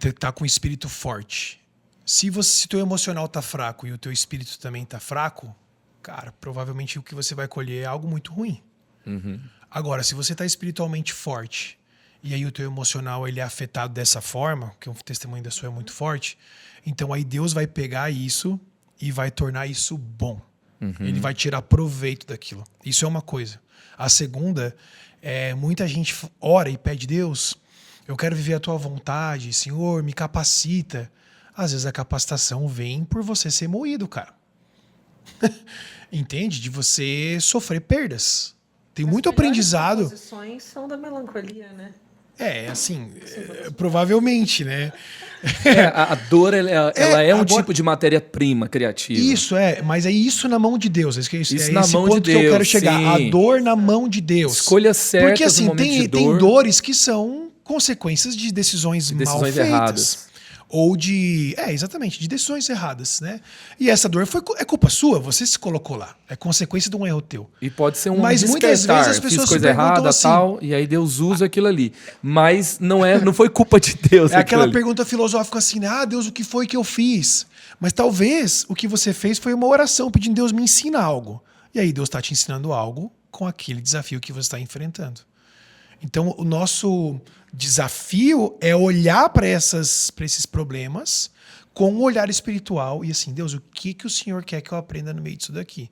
estar com o espírito forte. Se teu emocional tá fraco e o teu espírito também tá fraco, cara, provavelmente o que você vai colher é algo muito ruim. Agora, se você tá espiritualmente forte e aí o teu emocional ele é afetado dessa forma, que o testemunho da sua é muito forte, então aí Deus vai pegar isso e vai tornar isso bom. Ele vai tirar proveito daquilo. Isso é uma coisa. A segunda é, muita gente ora e pede: Deus, eu quero viver a tua vontade, Senhor, me capacita. Às vezes a capacitação vem por você ser moído, cara. Entende? De você sofrer perdas. Tem muito aprendizado. As posições são da melancolia, né? Assim, provavelmente, né? A dor, ela é um tipo de matéria-prima criativa. Isso, mas é isso na mão de Deus. Isso é na esse mão ponto de que eu Deus, quero chegar. sim. A dor na mão de Deus. Escolhas certas. Porque assim, no momento de tem dor. dores que são consequências de decisões mal feitas. Erradas. Ou exatamente, de decisões erradas, né? E essa dor é culpa sua, você se colocou lá. É consequência de um erro teu. E pode ser Mas muitas vezes as pessoas fiz coisa se perguntam errada, assim, tal, e aí Deus usa aquilo ali. Mas não foi culpa de Deus. É aquela ali. pergunta filosófica assim, né? Deus, o que foi que eu fiz? Mas talvez o que você fez foi uma oração pedindo: Deus, me ensina algo. E aí Deus está te ensinando algo com aquele desafio que você está enfrentando. Então, o nosso desafio é olhar para esses problemas com um olhar espiritual e assim: Deus, o que o Senhor quer que eu aprenda no meio disso daqui?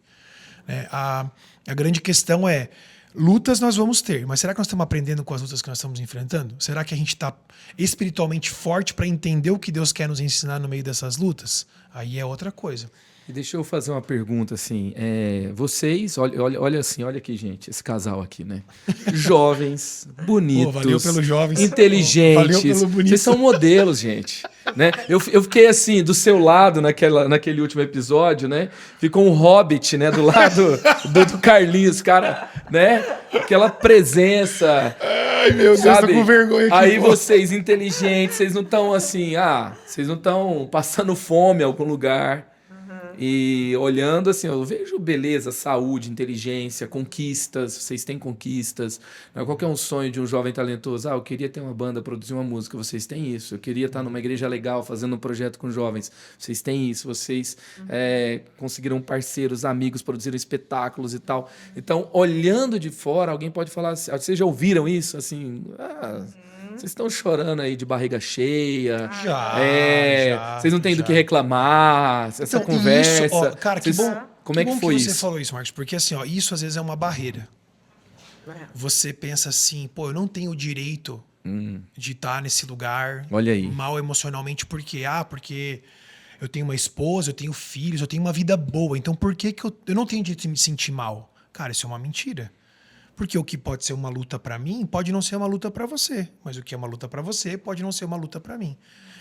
A grande questão é: lutas nós vamos ter, mas será que nós estamos aprendendo com as lutas que nós estamos enfrentando? Será que a gente está espiritualmente forte para entender o que Deus quer nos ensinar no meio dessas lutas? Aí é outra coisa. E deixa eu fazer uma pergunta, assim. Vocês, olha assim, olha aqui, gente, esse casal aqui, né? Jovens, bonitos, valeu pelo jovens. inteligentes. Valeu pelo bonito. Vocês são modelos, gente. Né? Eu fiquei assim, do seu lado, naquele último episódio, né? Ficou um hobbit, né? Do lado do Carlinhos, cara, né? Aquela presença. Ai, meu Deus, sabe? tô com vergonha aqui. Aí vocês, inteligentes, vocês não estão assim, vocês não estão passando fome em algum lugar. E olhando assim, eu vejo beleza, saúde, inteligência, conquistas, vocês têm conquistas. Qual que é um sonho de um jovem talentoso? Eu queria ter uma banda, produzir uma música, vocês têm isso. Eu queria estar numa igreja legal, fazendo um projeto com jovens, vocês têm isso. Vocês conseguiram parceiros, amigos, produziram espetáculos e tal. Então, olhando de fora, alguém pode falar assim, vocês já ouviram isso? Assim, Vocês estão chorando aí de barriga cheia. Já. Vocês não têm do que reclamar. Essa Então, conversa. Isso, ó, cara, que Vocês- bom. Como é que bom foi você isso? falou isso, Marcos, porque assim, ó, isso às vezes é uma barreira. Você pensa assim, pô, eu não tenho o direito de estar nesse lugar Olha aí. mal emocionalmente, por quê? Porque eu tenho uma esposa, eu tenho filhos, eu tenho uma vida boa, então por que eu não tenho direito de me sentir mal? Cara, isso é uma mentira. Porque o que pode ser uma luta pra mim pode não ser uma luta pra você, mas o que é uma luta pra você pode não ser uma luta pra mim.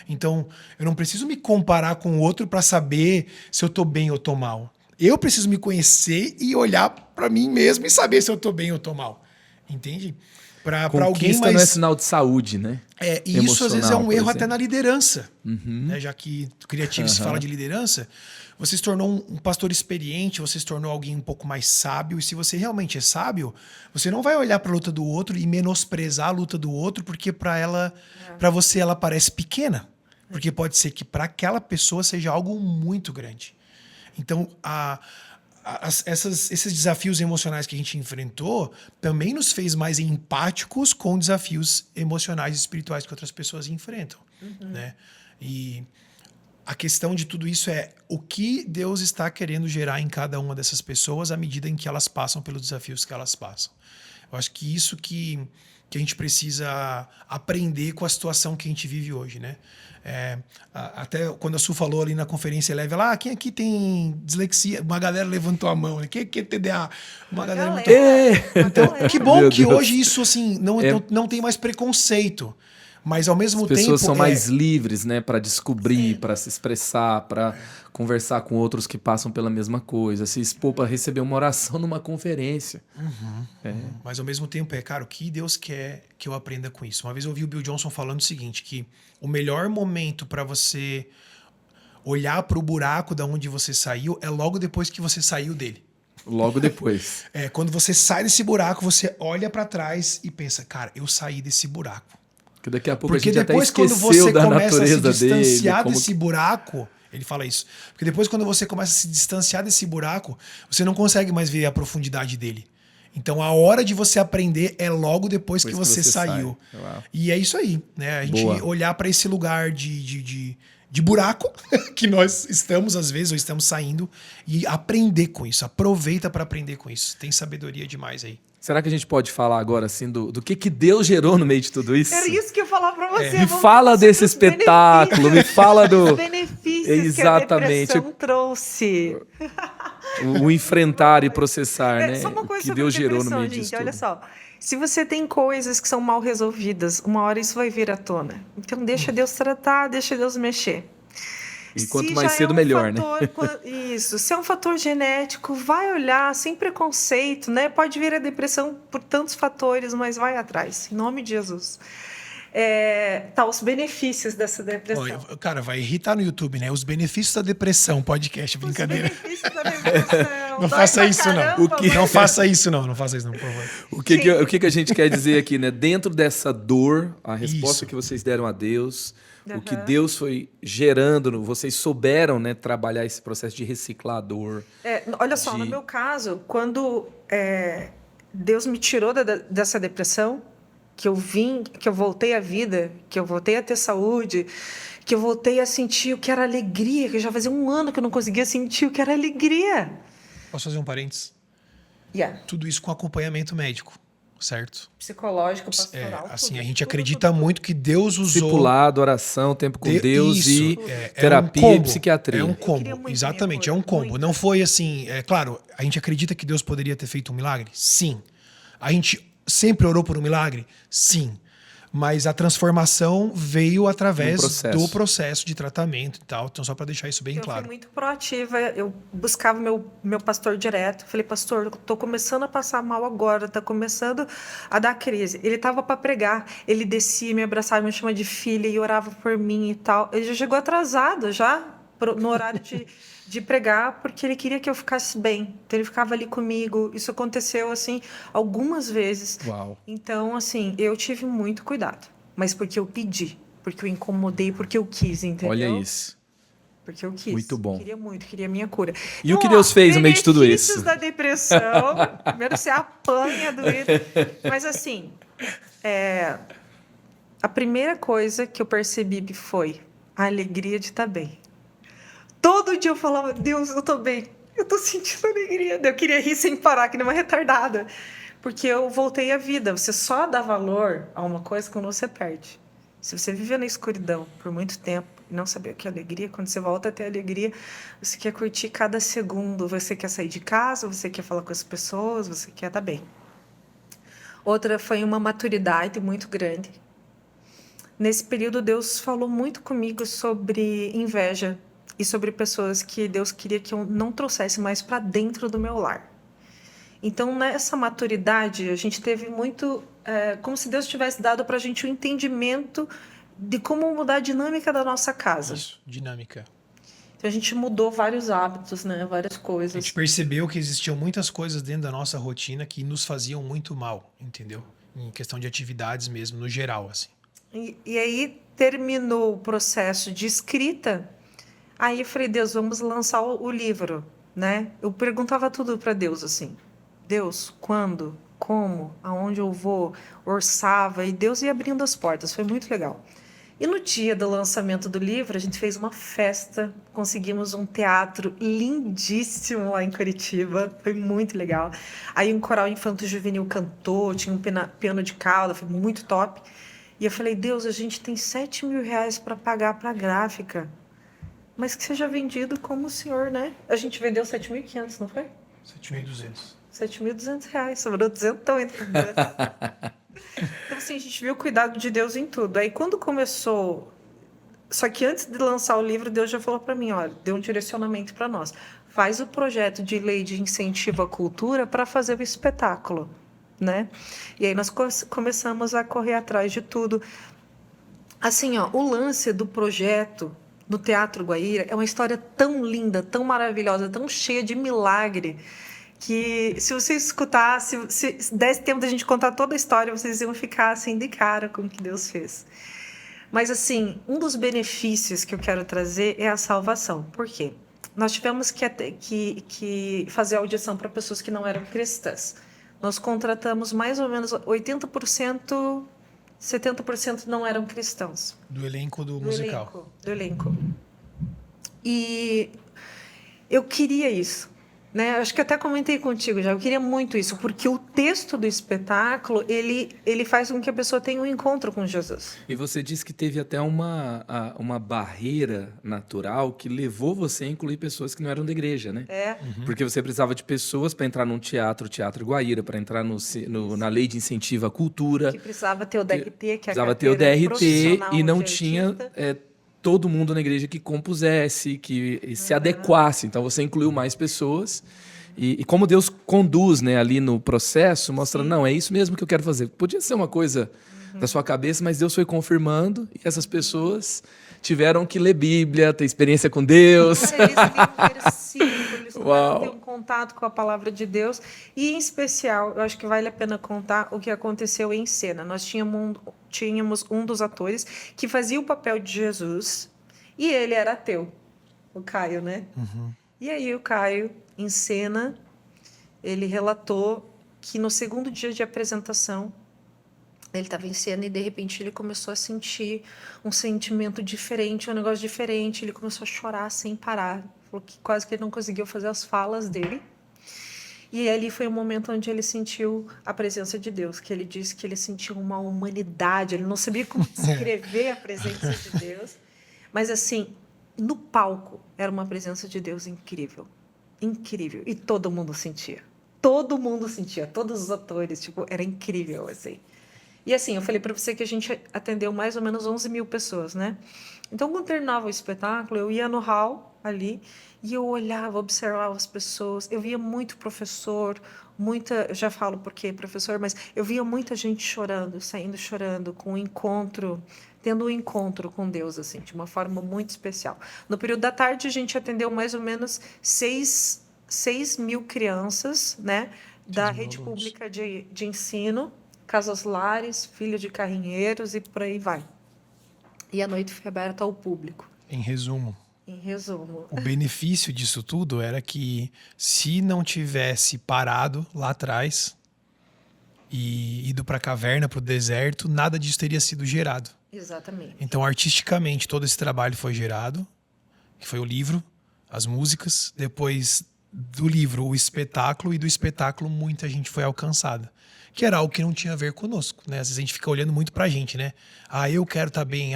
Então, eu não preciso me comparar com o outro pra saber se eu tô bem ou tô mal. Eu preciso me conhecer e olhar pra mim mesmo e saber se eu tô bem ou tô mal. Entende? Pra alguém Conquista mais não é sinal de saúde, né? e isso às vezes é Emocional, um por erro exemplo. até na liderança. Né? Já que o criativo se fala de liderança, você se tornou um pastor experiente, você se tornou alguém um pouco mais sábio. E se você realmente é sábio, você não vai olhar para a luta do outro e menosprezar a luta do outro, porque para você ela parece pequena. Porque pode ser que para aquela pessoa seja algo muito grande. Então, esses desafios emocionais que a gente enfrentou também nos fez mais empáticos com desafios emocionais e espirituais que outras pessoas enfrentam. Né? E a questão de tudo isso é o que Deus está querendo gerar em cada uma dessas pessoas à medida em que elas passam pelos desafios que elas passam. Eu acho que isso que a gente precisa aprender com a situação que a gente vive hoje, né? Até quando a Su falou ali na conferência Eleve, quem aqui tem dislexia? Uma galera levantou a mão. Quem aqui é TDA? Uma galera levantou. Então, que bom Meu que Deus. hoje isso assim não tem mais preconceito. Mas ao mesmo As tempo. pessoas são mais livres, né, para descobrir, para se expressar, para conversar com outros que passam pela mesma coisa, se expor para receber uma oração numa conferência. Mas ao mesmo tempo cara, o que Deus quer que eu aprenda com isso? Uma vez eu ouvi o Bill Johnson falando o seguinte, que o melhor momento para você olhar para o buraco da onde você saiu é logo depois que você saiu dele. Logo depois. Quando você sai desse buraco, você olha para trás e pensa, cara, eu saí desse buraco. Que daqui a pouco Porque a gente até depois, quando esqueceu você da começa a se natureza distanciar dele. desse buraco, ele fala isso. Porque depois, quando você começa a se distanciar desse buraco, você não consegue mais ver a profundidade dele. Então, a hora de você aprender é logo depois que você saiu. Sai. Uau. E é isso aí, né? A gente Boa. olhar para esse lugar de buraco que nós estamos, às vezes, ou estamos saindo, e aprender com isso. Aproveita para aprender com isso. Tem sabedoria demais aí. Será que a gente pode falar agora assim do que Deus gerou no meio de tudo isso? Era isso que eu ia falar pra você. Me Vamos fala falar desse sobre os espetáculo, me fala do Os benefícios Exatamente. que a depressão trouxe. o enfrentar e processar, né? Só uma O coisa que sobre Deus gerou no depressão, meio gente. disso Olha tudo. só. Se você tem coisas que são mal resolvidas, uma hora isso vai vir à tona. Então deixa Deus tratar, deixa Deus mexer. E quanto Se mais já cedo, um melhor, né? Isso. Se é um fator genético, vai olhar sem preconceito, né? Pode vir a depressão por tantos fatores, mas vai atrás. Em nome de Jesus. Os benefícios dessa depressão. Cara, vai irritar no YouTube, né? Os benefícios da depressão, podcast, brincadeira. Os benefícios da depressão. Não Dói faça pra isso, caramba, não. mas- Não faça isso, não. Não faça isso, não, por favor. O que a gente quer dizer aqui, né? Dentro dessa dor, a resposta Isso. que vocês deram a Deus, o que Aham. Deus foi gerando, vocês souberam, né, trabalhar esse processo de reciclar a dor. Olha só, no meu caso, quando Deus me tirou dessa depressão, que eu voltei à vida, que eu voltei a ter saúde, que eu voltei a sentir o que era alegria, que já fazia 1 ano que eu não conseguia sentir o que era alegria. Posso fazer um parênteses? Yeah. Tudo isso com acompanhamento médico, certo? Psicológico, pastoral. Assim, tudo, a gente tudo, acredita tudo. muito que Deus usou... Discipulado, oração, tempo com Deus Isso, e é terapia um e combo. psiquiatria. É um Eu queria combo, muito exatamente, é minha um cura, combo. muito. Não foi assim... Claro, a gente acredita que Deus poderia ter feito um milagre? Sim. A gente sempre orou por um milagre? Sim. Mas a transformação veio através do processo de tratamento e tal. Então, só para deixar isso bem Eu claro. fui muito proativa, eu buscava meu pastor direto. Falei, pastor, eu tô começando a passar mal agora, tá começando a dar crise. Ele tava para pregar, ele descia, me abraçava, me chama de filha e orava por mim e tal. Ele já chegou atrasado, no horário de pregar, porque ele queria que eu ficasse bem. Então, ele ficava ali comigo. Isso aconteceu, assim, algumas vezes. Uau. Então, assim, eu tive muito cuidado. Mas porque eu pedi, porque eu incomodei, porque eu quis, entendeu? Olha isso. Porque eu quis. Muito bom. Queria a minha cura. E o que Deus fez no meio de tudo isso? Benefícios da depressão. Primeiro, você apanha, doído. Mas, assim, a primeira coisa que eu percebi foi a alegria de estar bem. Todo dia eu falava, Deus, eu tô bem. Eu tô sentindo alegria. Eu queria rir sem parar, que nem uma retardada. Porque eu voltei à vida. Você só dá valor a uma coisa quando você perde. Se você viver na escuridão por muito tempo e não saber o que é alegria, quando você volta a ter alegria, você quer curtir cada segundo. Você quer sair de casa, você quer falar com as pessoas, você quer estar bem. Outra foi uma maturidade muito grande. Nesse período, Deus falou muito comigo sobre inveja e sobre pessoas que Deus queria que eu não trouxesse mais para dentro do meu lar. Então, nessa maturidade, a gente teve muito... como se Deus tivesse dado para a gente o entendimento de como mudar a dinâmica da nossa casa. Isso, dinâmica. Então, a gente mudou vários hábitos, né? Várias A coisas. gente percebeu que existiam muitas coisas dentro da nossa rotina que nos faziam muito mal, entendeu? Em questão de atividades mesmo, no geral, assim. E aí, terminou o processo de escrita. Aí eu falei, Deus, vamos lançar o livro, né? Eu perguntava tudo para Deus, assim. Deus, quando, como, aonde eu vou, orçava, e Deus ia abrindo as portas, foi muito legal. E no dia do lançamento do livro, a gente fez uma festa, conseguimos um teatro lindíssimo lá em Curitiba, foi muito legal. Aí um coral infanto-juvenil cantou, tinha um piano de cauda, foi muito top. E eu falei, Deus, a gente tem R$7.000 para pagar para a gráfica, mas que seja vendido como o senhor, né? A gente vendeu 7.500, não foi? 7.200. R$7.200, sobrou 200 entre os dois. Então, assim, a gente viu o cuidado de Deus em tudo. Aí, quando começou... Só que antes de lançar o livro, Deus já falou para mim, olha, deu um direcionamento para nós. Faz o projeto de lei de incentivo à cultura para fazer o espetáculo, né? E aí nós começamos a correr atrás de tudo. Assim, ó, o lance do projeto no Teatro Guaíra é uma história tão linda, tão maravilhosa, tão cheia de milagre, que se você escutar, se desse tempo da gente contar toda a história, vocês iam ficar assim de cara com o que Deus fez. Mas assim, um dos benefícios que eu quero trazer é a salvação. Por quê? Nós tivemos que fazer audição para pessoas que não eram cristãs. Nós contratamos mais ou menos 80%, 70% não eram cristãos. Do elenco do musical. Do elenco. E eu queria isso. Né? Acho que até comentei contigo já, eu queria muito isso, porque o texto do espetáculo, ele faz com que a pessoa tenha um encontro com Jesus. E você disse que teve até uma barreira natural que levou você a incluir pessoas que não eram da igreja, né? Porque você precisava de pessoas para entrar num teatro Guaíra, para entrar na lei de incentivo à cultura. Que precisava ter o DRT, que é a precisava ter o DRT e não de tinha... artista. todo mundo na igreja que compusesse, que se adequasse. Então, você incluiu mais pessoas. E como Deus conduz, né, ali no processo, mostrando, não, é isso mesmo que eu quero fazer. Podia ser uma coisa da sua cabeça, mas Deus foi confirmando e essas pessoas tiveram que ler Bíblia, ter experiência com Deus. Eles liam um versículo, eles começaram a ter um contato com a palavra de Deus. E, em especial, eu acho que vale a pena contar o que aconteceu em cena. Nós tínhamos um dos atores que fazia o papel de Jesus e ele era ateu, o Caio, né? E aí o Caio, em cena, ele relatou que no segundo dia de apresentação, ele estava em cena e, de repente, ele começou a sentir um sentimento diferente, um negócio diferente. Ele começou a chorar sem parar. Falou que quase que ele não conseguiu fazer as falas dele. E ali foi o momento onde ele sentiu a presença de Deus, que ele disse que ele sentiu uma humanidade. Ele não sabia como descrever a presença de Deus. Mas, assim, no palco, era uma presença de Deus incrível. Incrível. E todo mundo sentia. Todo mundo sentia. Todos os atores. Tipo, era incrível, assim. E assim, eu falei para você que a gente atendeu mais ou menos 11.000 pessoas, né? Então, quando terminava o espetáculo, eu ia no hall ali e eu olhava, observava as pessoas. Eu via muito professor, eu já falo por quê, professor, mas eu via muita gente chorando, saindo chorando, com um encontro, tendo um encontro com Deus, assim, de uma forma muito especial. No período da tarde, a gente atendeu mais ou menos 6.000 crianças, né? Da rede pública de ensino, casas lares, filhos de carrinheiros e por aí vai. E a noite foi aberta ao público. Em resumo. Em resumo. O benefício disso tudo era que, se não tivesse parado lá atrás, e ido para a caverna, para o deserto, nada disso teria sido gerado. Exatamente. Então, artisticamente, todo esse trabalho foi gerado, que foi o livro, as músicas, depois do livro, o espetáculo, e do espetáculo muita gente foi alcançada. Que era algo que não tinha a ver conosco, né? Às vezes a gente fica olhando muito pra gente, né? Ah, eu quero estar bem,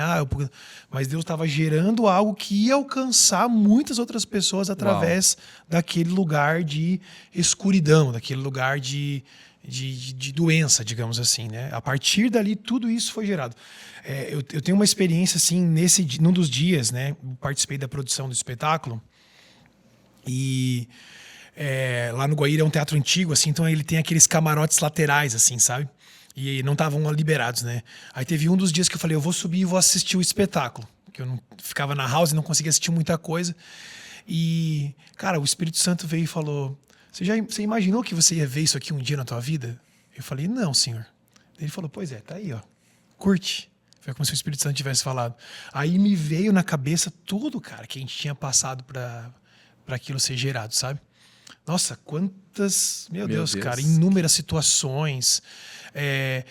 mas Deus estava gerando algo que ia alcançar muitas outras pessoas através daquele lugar de escuridão, daquele lugar de doença, digamos assim, né? A partir dali, tudo isso foi gerado. Eu tenho uma experiência, assim, num dos dias, né? Eu participei da produção do espetáculo e lá no Guaíra é um teatro antigo, assim, então ele tem aqueles camarotes laterais, assim, sabe? E não estavam liberados, né? Aí teve um dos dias que eu falei, eu vou subir e vou assistir o espetáculo, que eu não ficava na house e não conseguia assistir muita coisa. E, cara, o Espírito Santo veio e falou, você imaginou que você ia ver isso aqui um dia na tua vida? Eu falei, não, senhor. Ele falou, pois tá aí, ó, curte. Foi como se o Espírito Santo tivesse falado. Aí me veio na cabeça tudo, cara, que a gente tinha passado para aquilo ser gerado, sabe? Nossa, quantas... Meu Deus, cara, inúmeras situações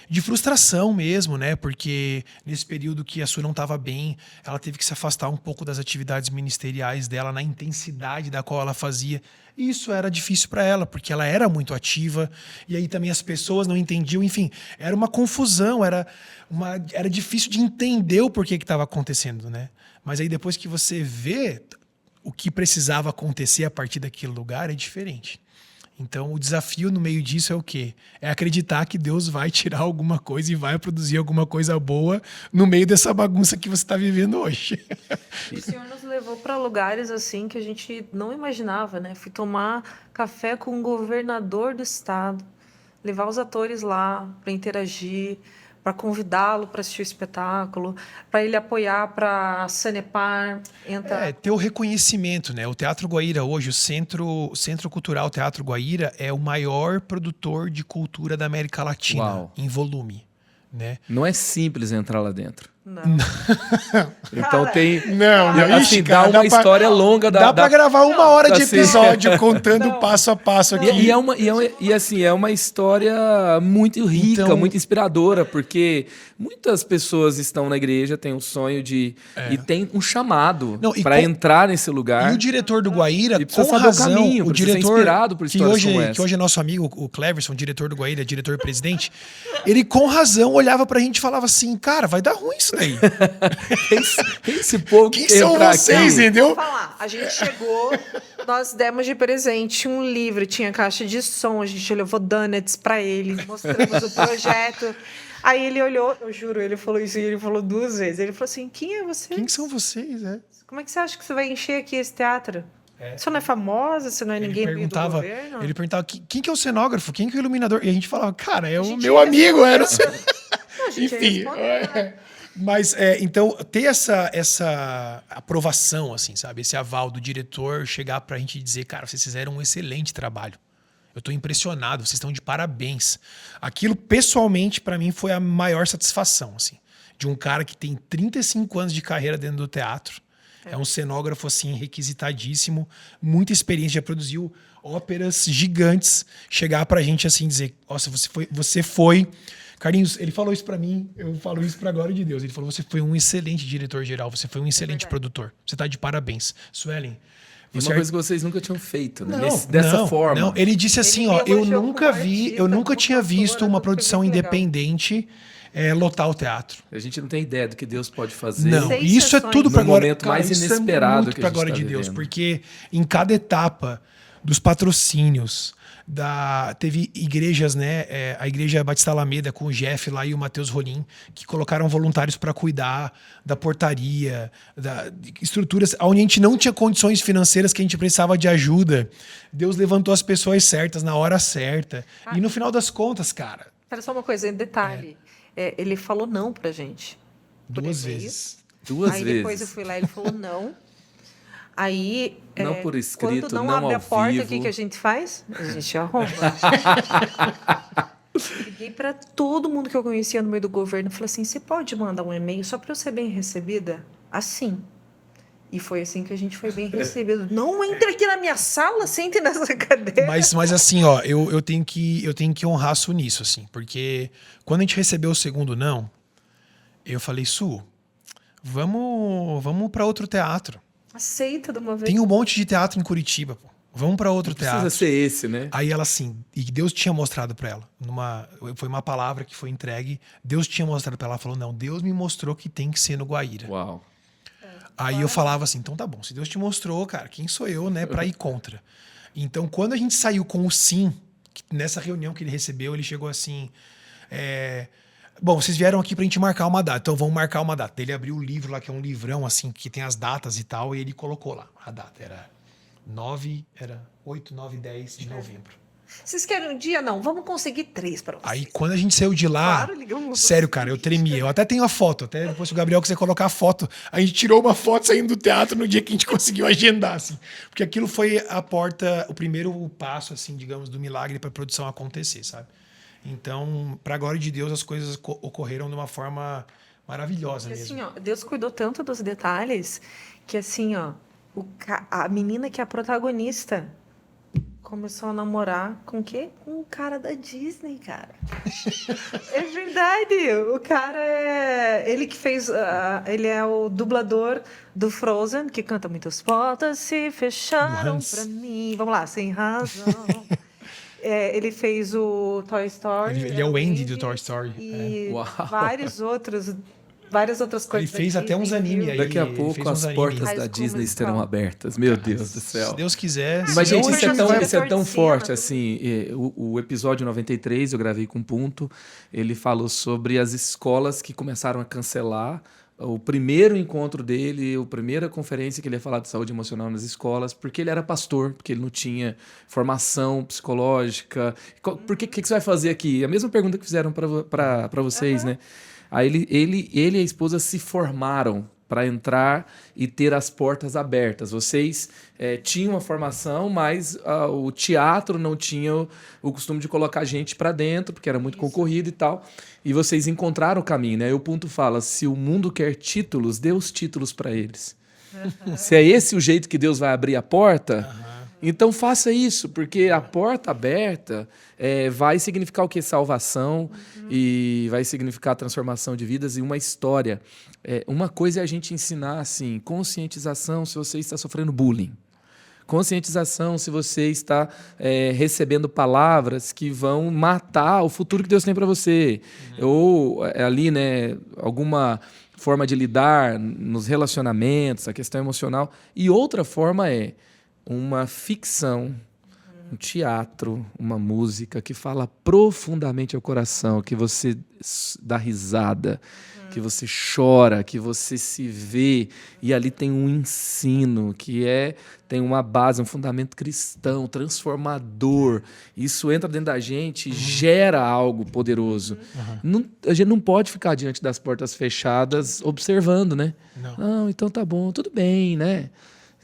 de frustração mesmo, né? Porque nesse período que a Su não estava bem, ela teve que se afastar um pouco das atividades ministeriais dela, na intensidade da qual ela fazia. E isso era difícil para ela, porque ela era muito ativa, e aí também as pessoas não entendiam. Enfim, era uma confusão, era difícil de entender o porquê que estava acontecendo, né? Mas aí depois que você vê o que precisava acontecer a partir daquele lugar, é diferente. Então, o desafio no meio disso é o quê? É acreditar que Deus vai tirar alguma coisa e vai produzir alguma coisa boa no meio dessa bagunça que você está vivendo hoje. O Senhor nos levou para lugares assim que a gente não imaginava, né? Fui tomar café com o governador do estado, levar os atores lá para interagir, para convidá-lo para assistir o espetáculo, para ele apoiar para Sanepar, entrar. Ter o reconhecimento, né? O Teatro Guaíra hoje, o Centro Cultural Teatro Guaíra é o maior produtor de cultura da América Latina, em volume, né? Não é simples entrar lá dentro. Não. Então tem... Não, assim, dá uma história longa. Dá pra gravar 1 hora de assim, episódio contando passo a passo aqui. E é uma história muito rica, Então, muito inspiradora, porque muitas pessoas estão na igreja, têm um sonho de... E tem um chamado para entrar nesse lugar. E o diretor do Guaíra, precisa com saber razão, o caminho, o precisa ser diretor inspirado por histórias como essa. que hoje é nosso amigo, o Cleverson, diretor do Guaíra, diretor-presidente, ele com razão olhava pra gente e falava assim, cara, vai dar ruim isso daí. Esse povo Quem são vocês, entendeu? Vou falar, a gente chegou, nós demos de presente um livro, tinha caixa de som, a gente levou donuts pra ele, mostramos o projeto. Aí ele olhou, eu juro, ele falou isso, ele falou 2 vezes. Ele falou assim, quem é você? Quem são vocês, Como é que você acha que você vai encher aqui esse teatro? Você não é famosa, você não é ninguém do governo? Ele perguntava, quem que é o cenógrafo? Quem que é o iluminador? E a gente falava, cara, é o meu amigo, era o Enfim, mas, então, ter essa aprovação, assim, sabe? Esse aval do diretor chegar pra gente dizer, cara, vocês fizeram um excelente trabalho. Eu tô impressionado, vocês estão de parabéns. Aquilo, pessoalmente, pra mim, foi a maior satisfação, assim. De um cara que tem 35 anos de carreira dentro do teatro. É um cenógrafo, assim, requisitadíssimo. Muita experiência, já produziu óperas gigantes. Chegar pra gente, assim, dizer, nossa, você foi... Carlinhos, ele falou isso pra mim, eu falo isso pra glória de Deus. Ele falou, você foi um excelente diretor-geral, você foi um excelente produtor. Você tá de parabéns. Suelen... Uma coisa que vocês nunca tinham feito, né? Não, dessa forma. Não, ele disse assim, eu nunca tinha visto uma produção independente lotar o teatro. A gente não tem ideia do que Deus pode fazer. Não, isso é tudo pra glória. momento mais inesperado que a gente glória de Deus, porque em cada etapa dos patrocínios, teve igrejas, né? A igreja Batista Alameda com o Jeff lá e o Matheus Rolim, que colocaram voluntários para cuidar da portaria, de estruturas onde a gente não tinha condições financeiras, que a gente precisava de ajuda. Deus levantou as pessoas certas na hora certa. E no final das contas, cara... Espera só uma coisa, em detalhe. Ele falou não pra gente. 2 vezes. 2 vezes. Aí depois eu fui lá e ele falou não. Aí, não por escrito, quando não não abre ao a porta, vivo. o que a gente faz? A gente arromba. Liguei para todo mundo que eu conhecia no meio do governo. Falei assim, você pode mandar um e-mail só para eu ser bem recebida? Assim. E foi assim que a gente foi bem recebido. Não entre aqui na minha sala, sente nessa cadeira. Mas assim, ó, eu tenho que honrar a Su nisso, assim. Porque quando a gente recebeu o segundo não, eu falei, Su, vamos para outro teatro. Aceita de uma vez. Tem um monte de teatro em Curitiba, pô. Vamos para outro teatro. Precisa ser esse, né? Aí ela assim, e Deus tinha mostrado para ela, foi uma palavra que foi entregue, Deus tinha mostrado para ela, ela falou, não, Deus me mostrou que tem que ser no Guaíra. Uau. Aí eu falava assim, então tá bom, se Deus te mostrou, cara, quem sou eu, né, pra ir contra? Então, quando a gente saiu com o sim, nessa reunião que ele recebeu, ele chegou assim, bom, vocês vieram aqui pra gente marcar uma data, então vamos marcar uma data. Ele abriu o livro lá, que é um livrão, assim, que tem as datas e tal, e ele colocou lá a data, era 8, 9, 10 de novembro. Vocês querem um dia? Não, vamos conseguir 3 para vocês. Aí, quando a gente saiu de lá, Claro, ligamos sério, vocês. cara, eu tremia. Eu até tenho a foto, até depois se o Gabriel quiser colocar a foto. A gente tirou uma foto saindo do teatro no dia que a gente conseguiu agendar, assim. Porque aquilo foi a porta, o primeiro passo, assim, digamos, do milagre para a produção acontecer, sabe? Então, para a glória de Deus, as coisas ocorreram de uma forma maravilhosa Porque, mesmo. assim, ó, Deus cuidou tanto dos detalhes que, assim, ó, a menina que é a protagonista começou a namorar com o quê? Com um cara da Disney, cara. É verdade. O cara ele que fez... ele é o dublador do Frozen, que canta Muitas portas se fecharam Hans. pra mim. Vamos lá, sem razão. Ele fez o Toy Story. Ele é o Andy do Toy Story. E Uau. várias outras Ele coisas. fez da até uns Disney, anime viu? aí. Daqui a ele pouco fez as uns anime. portas High da School Disney Musical. estarão abertas. Meu Deus do Se céu. Deus quiser. Mas, se não, gente, a isso é gente tão, vai. isso é tão Cena, forte, tudo. assim, o episódio 93, eu gravei com Punto, ele falou sobre as escolas que começaram a cancelar o primeiro encontro dele, a primeira conferência que ele ia falar de saúde emocional nas escolas, porque ele era pastor, porque ele não tinha formação psicológica. Por que você vai fazer aqui? A mesma pergunta que fizeram para vocês, né? Aí ele e a esposa se formaram para entrar e ter as portas abertas. Vocês tinham a formação, mas o teatro não tinha o costume de colocar gente para dentro, porque era muito concorrido e tal. E vocês encontraram o caminho, né? E o Punto fala, se o mundo quer títulos, dê os títulos para eles. Se é esse o jeito que Deus vai abrir a porta, então faça isso, porque a porta aberta vai significar o quê? Salvação, e vai significar transformação de vidas e uma história. Uma coisa é a gente ensinar assim, conscientização se você está sofrendo bullying. Conscientização se você está recebendo palavras que vão matar o futuro que Deus tem para você. Ou ali, né, alguma forma de lidar nos relacionamentos, a questão emocional. E outra forma é uma ficção, um teatro, uma música que fala profundamente ao coração, que você dá risada, que você chora, que você se vê, e ali tem um ensino que tem uma base, um fundamento cristão, transformador. Isso entra dentro da gente e gera algo poderoso. A gente não pode ficar diante das portas fechadas observando, né? Não, então tá bom, tudo bem, né?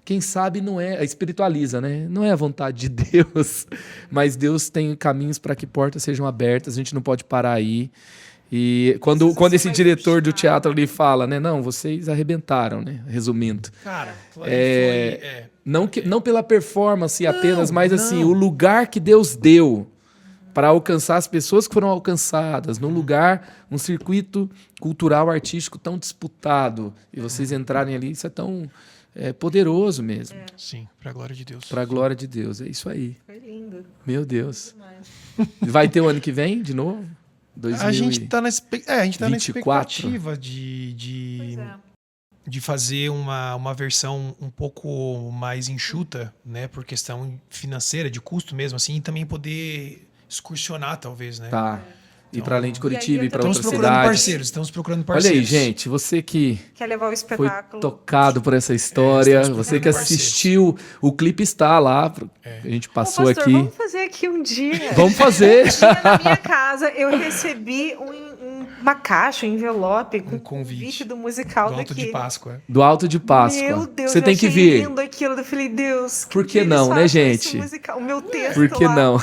Quem sabe não espiritualiza, né? Não é a vontade de Deus, mas Deus tem caminhos para que portas sejam abertas, a gente não pode parar aí. E quando esse diretor do teatro ali fala, né? Não, vocês arrebentaram, né? Resumindo. Cara, Não pela performance apenas, mas assim, o lugar que Deus deu para alcançar as pessoas que foram alcançadas, num lugar, um circuito cultural, artístico tão disputado, e vocês entrarem ali, isso é tão poderoso mesmo. Sim, para a glória de Deus. Para a glória de Deus, é isso aí. Foi lindo. Meu Deus. Vai ter o ano que vem, de novo? A gente está na expectativa 24? de fazer uma versão um pouco mais enxuta, né, por questão financeira, de custo mesmo, assim, e também poder excursionar, talvez, né? Tá. Ir para além de Curitiba, ir para Estamos outra procurando cidade. parceiros, estamos procurando Olha parceiros. aí, gente, você que Quer levar o foi espetáculo. tocado por essa história, estamos você que procurando assistiu, o clipe está lá, a gente passou Pastor, aqui. vamos fazer aqui um dia. Vamos fazer. Um dia na minha casa, eu recebi uma caixa, um envelope com Um convite do musical do Alto de daquele. Páscoa. Do Alto de Páscoa. Meu Deus, Você eu tem que achei vir. lindo aquilo. Eu falei, Deus, Por que eles não, né, fazem esse gente? musical? O meu texto Por que lá. não?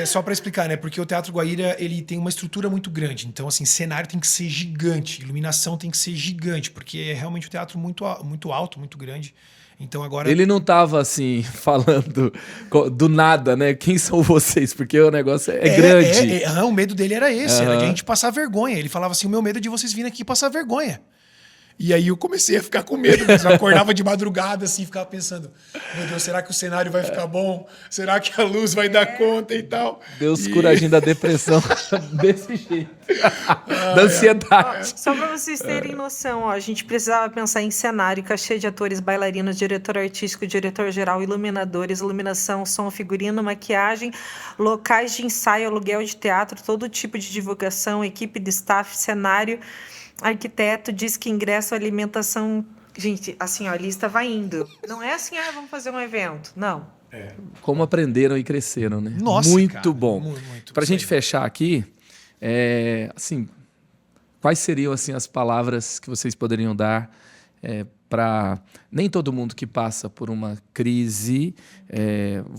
Só pra explicar, né? Porque o Teatro Guaíra, ele tem uma estrutura muito grande. Então, assim, cenário tem que ser gigante, iluminação tem que ser gigante, porque é realmente um teatro muito alto, muito grande. Então agora... Ele não tava assim, falando do nada, né? Quem são vocês? Porque o negócio é grande. O medo dele era esse, era de a gente passar vergonha. Ele falava assim, o meu medo é de vocês virem aqui passar vergonha. E aí eu comecei a ficar com medo, mas eu acordava de madrugada assim, ficava pensando, meu Deus, será que o cenário vai ficar bom? Será que a luz vai dar conta e tal? Deus curadinho da depressão desse jeito. Da ansiedade. Só para vocês terem noção, ó, a gente precisava pensar em cenário, cachê de atores, bailarinos, diretor artístico, diretor-geral, iluminadores, iluminação, som, figurino, maquiagem, locais de ensaio, aluguel de teatro, todo tipo de divulgação, equipe de staff, cenário, arquiteto, disque, ingresso, alimentação. Gente, assim, ó, a lista vai indo. Não é assim, vamos fazer um evento. Não. Como aprenderam e cresceram, né? Nossa, muito cara, bom. muito. Pra Isso gente aí. fechar aqui, assim, quais seriam assim as palavras que vocês poderiam dar para nem todo mundo que passa por uma crise,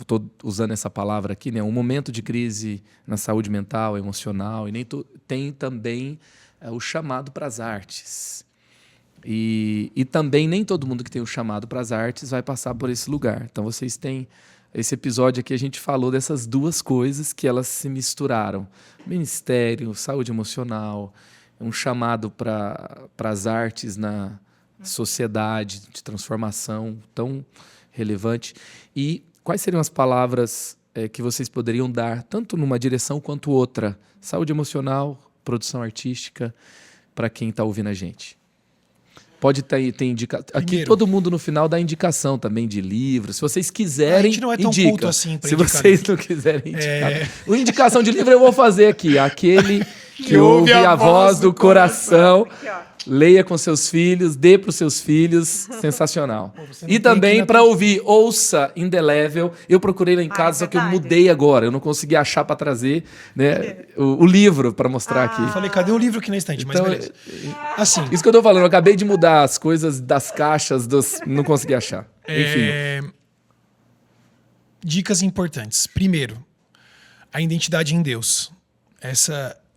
estou usando essa palavra aqui, né? Um momento de crise na saúde mental, emocional, e nem tem também o chamado para as artes. E também nem todo mundo que tem o chamado para as artes vai passar por esse lugar. Então vocês têm esse episódio aqui, a gente falou dessas duas coisas que elas se misturaram. Ministério, saúde emocional, um chamado para as artes na sociedade de transformação tão relevante. E quais seriam as palavras que vocês poderiam dar, tanto numa direção quanto outra? Saúde emocional, produção artística, para quem está ouvindo a gente. Pode ter indicação. Aqui Primeiro, todo mundo no final dá indicação também de livros. Se vocês quiserem, a gente não é tão indica. culto assim pra Se indicar vocês livro. não quiserem indicar. Uma indicação de livro eu vou fazer aqui. Aquele que ouve ouve a voz do coração. Aqui, ó. Leia com seus filhos, dê para os seus filhos. Sensacional. você não E tem também que- para ouvir, ouça Indelével. Eu procurei lá em casa, só que eu verdade. mudei agora. Eu não consegui achar para trazer, né, o livro para mostrar aqui. Eu falei, cadê o livro aqui na estante? Mas Então, beleza. Assim, Isso que eu tô falando, eu acabei de mudar as coisas das caixas, não consegui achar. Enfim. dicas importantes. Primeiro, a identidade em Deus.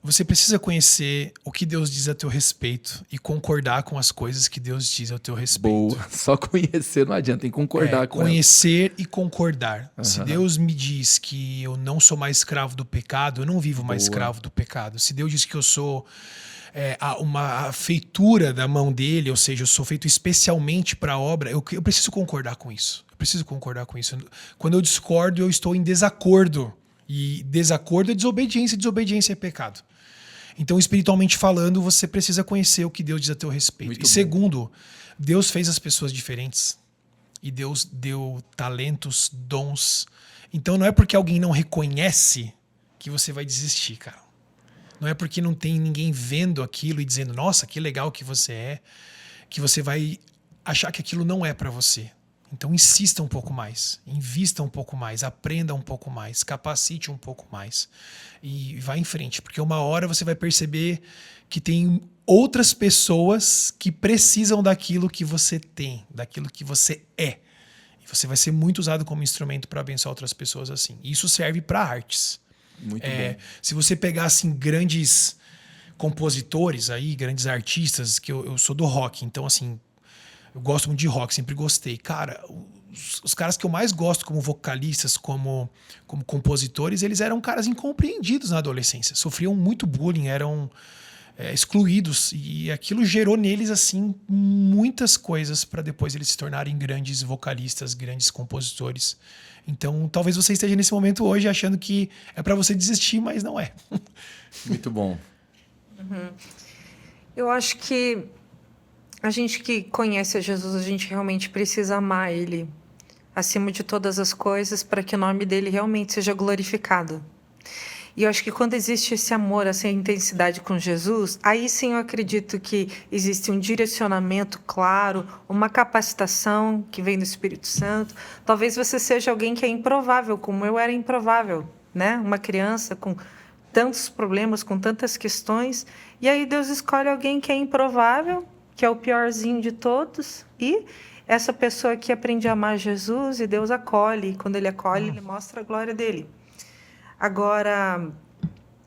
Você precisa conhecer o que Deus diz a teu respeito e concordar com as coisas que Deus diz a teu respeito. Boa. Só conhecer não adianta, tem que concordar com ela. Conhecer e concordar. Se Deus me diz que eu não sou mais escravo do pecado, eu não vivo mais escravo do pecado. Se Deus diz que eu sou uma feitura da mão dele, ou seja, eu sou feito especialmente para a obra, eu preciso concordar com isso. Eu preciso concordar com isso. Quando eu discordo, eu estou em desacordo. E desacordo é desobediência, desobediência é pecado. Então, espiritualmente falando, você precisa conhecer o que Deus diz a teu respeito. Muito E bom. segundo, Deus fez as pessoas diferentes. E Deus deu talentos, dons. Então, não é porque alguém não reconhece que você vai desistir, cara. Não é porque não tem ninguém vendo aquilo e dizendo, nossa, que legal que você é, que você vai achar que aquilo não é para você. Então, insista um pouco mais, invista um pouco mais, aprenda um pouco mais, capacite um pouco mais e vá em frente, porque uma hora você vai perceber que tem outras pessoas que precisam daquilo que você tem, daquilo que você é. E você vai ser muito usado como instrumento para abençoar outras pessoas assim. E isso serve para artes. Muito bom. Se você pegar assim, grandes compositores aí, grandes artistas, que eu sou do rock, então assim, eu gosto muito de rock, sempre gostei. Cara, os caras que eu mais gosto como vocalistas, como compositores, eles eram caras incompreendidos na adolescência. Sofriam muito bullying, eram excluídos. E aquilo gerou neles, assim, muitas coisas para depois eles se tornarem grandes vocalistas, grandes compositores. Então, talvez você esteja nesse momento hoje achando que é para você desistir, mas não é. Muito bom. Eu acho que a gente que conhece a Jesus, a gente realmente precisa amar Ele acima de todas as coisas para que o nome dele realmente seja glorificado. E eu acho que quando existe esse amor, essa intensidade com Jesus, aí sim eu acredito que existe um direcionamento claro, uma capacitação que vem do Espírito Santo. Talvez você seja alguém que é improvável, como eu era improvável, né? Uma criança com tantos problemas, com tantas questões, e aí Deus escolhe alguém que é improvável, que é o piorzinho de todos, e essa pessoa que aprende a amar Jesus, e Deus acolhe, e quando ele acolhe, ele mostra a glória dele. Agora,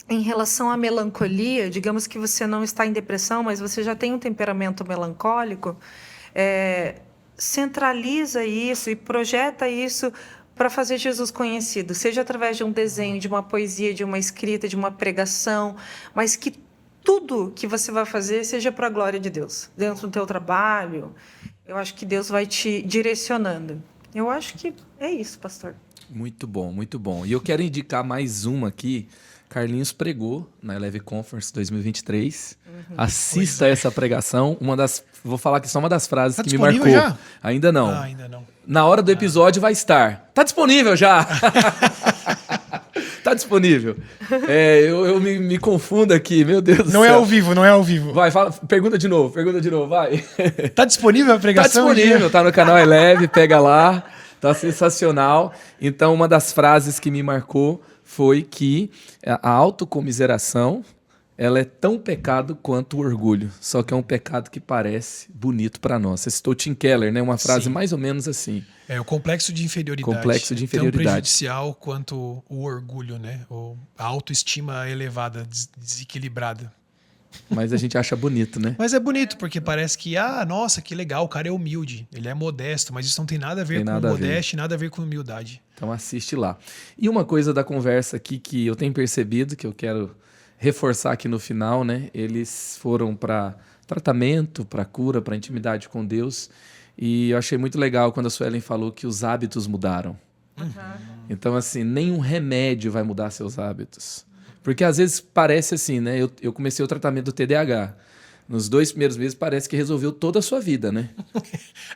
em relação à melancolia, digamos que você não está em depressão, mas você já tem um temperamento melancólico, centraliza isso e projeta isso para fazer Jesus conhecido, seja através de um desenho, de uma poesia, de uma escrita, de uma pregação, mas que tudo que você vai fazer seja para a glória de Deus. Dentro do teu trabalho, eu acho que Deus vai te direcionando. Eu acho que é isso, pastor. Muito bom, muito bom. E eu quero indicar mais uma aqui. Carlinhos pregou na Eleve Conference 2023. Assista essa pregação. Vou falar aqui só uma das frases que me marcou. Já? Ainda não. Ainda não. Na hora do episódio vai estar. Tá disponível já. Tá disponível. Eu me confundo aqui, meu Deus do céu. Não é ao vivo, não é ao vivo. Vai, pergunta de novo, vai. Tá disponível a pregação? Tá disponível, tá no canal Eleve, pega lá. Tá sensacional. Então, uma das frases que me marcou foi que a autocomiseração, ela é tão pecado quanto o orgulho, só que é um pecado que parece bonito para nós. Você citou Tim Keller, né? Uma frase Sim. mais ou menos assim. O complexo de inferioridade. Complexo de inferioridade. Tão prejudicial quanto o orgulho, né? A autoestima elevada, desequilibrada. Mas a gente acha bonito, né? Mas é bonito, porque parece que, nossa, que legal, o cara é humilde, ele é modesto, mas isso não tem nada a ver com modéstia, nada a ver com humildade. Então assiste lá. E uma coisa da conversa aqui que eu tenho percebido, que eu quero reforçar aqui no final, né? Eles foram para tratamento, para cura, para intimidade com Deus. E eu achei muito legal quando a Suelen falou que os hábitos mudaram. Então, assim, nenhum remédio vai mudar seus hábitos. Porque às vezes parece assim, né? Eu comecei o tratamento do TDAH. Nos 2 primeiros meses parece que resolveu toda a sua vida, né?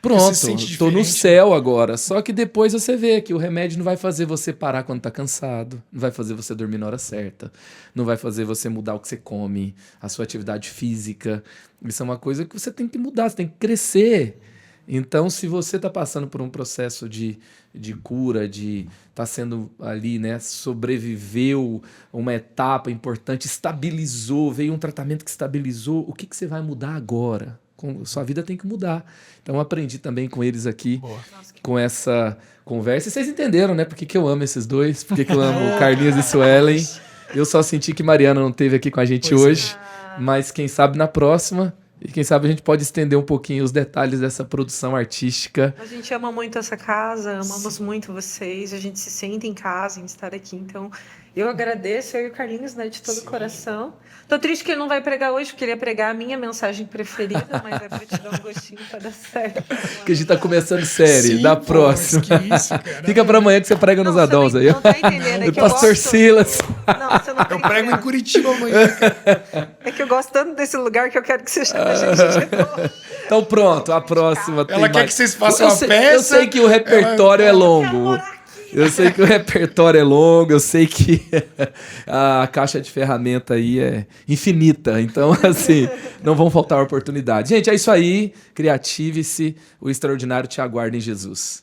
Pronto, tô no céu agora. Só que depois você vê que o remédio não vai fazer você parar quando tá cansado, não vai fazer você dormir na hora certa, não vai fazer você mudar o que você come, a sua atividade física. Isso é uma coisa que você tem que mudar, você tem que crescer. Então, se você está passando por um processo de cura, de tá sendo ali, né, sobreviveu uma etapa importante, estabilizou, veio um tratamento que estabilizou, o que você vai mudar agora? Sua vida tem que mudar. Então, eu aprendi também com eles aqui, com essa conversa. E vocês entenderam, né, por que eu amo esses dois, por que eu amo Carlinhos e Suelen. Eu só senti que Mariana não esteve aqui com a gente hoje, mas quem sabe na próxima... E quem sabe a gente pode estender um pouquinho os detalhes dessa produção artística. A gente ama muito essa casa, amamos muito vocês, a gente se sente em casa em estar aqui. Então, eu agradeço, eu e o Carlinhos, né, de todo o coração. Tô triste que ele não vai pregar hoje, porque ele ia pregar a minha mensagem preferida, mas é pra te dar um gostinho pra dar certo. Que a gente tá começando série, da próxima. Que isso, cara. Fica pra amanhã que você prega nos Adãos aí. Não tá entendendo, é que Pastor Silas. Não, você não tá Eu prego em entendendo. Curitiba amanhã. É que eu gosto tanto desse lugar que eu quero que você chame a gente de novo. Então pronto, a próxima tem Ela quer mais. que vocês façam Eu a sei- peça. Eu sei que o repertório é longo. Eu sei que o repertório é longo, eu sei que a caixa de ferramenta aí é infinita. Então, assim, não vão faltar oportunidades. Gente, é isso aí. Criative-se. O extraordinário te aguarda em Jesus.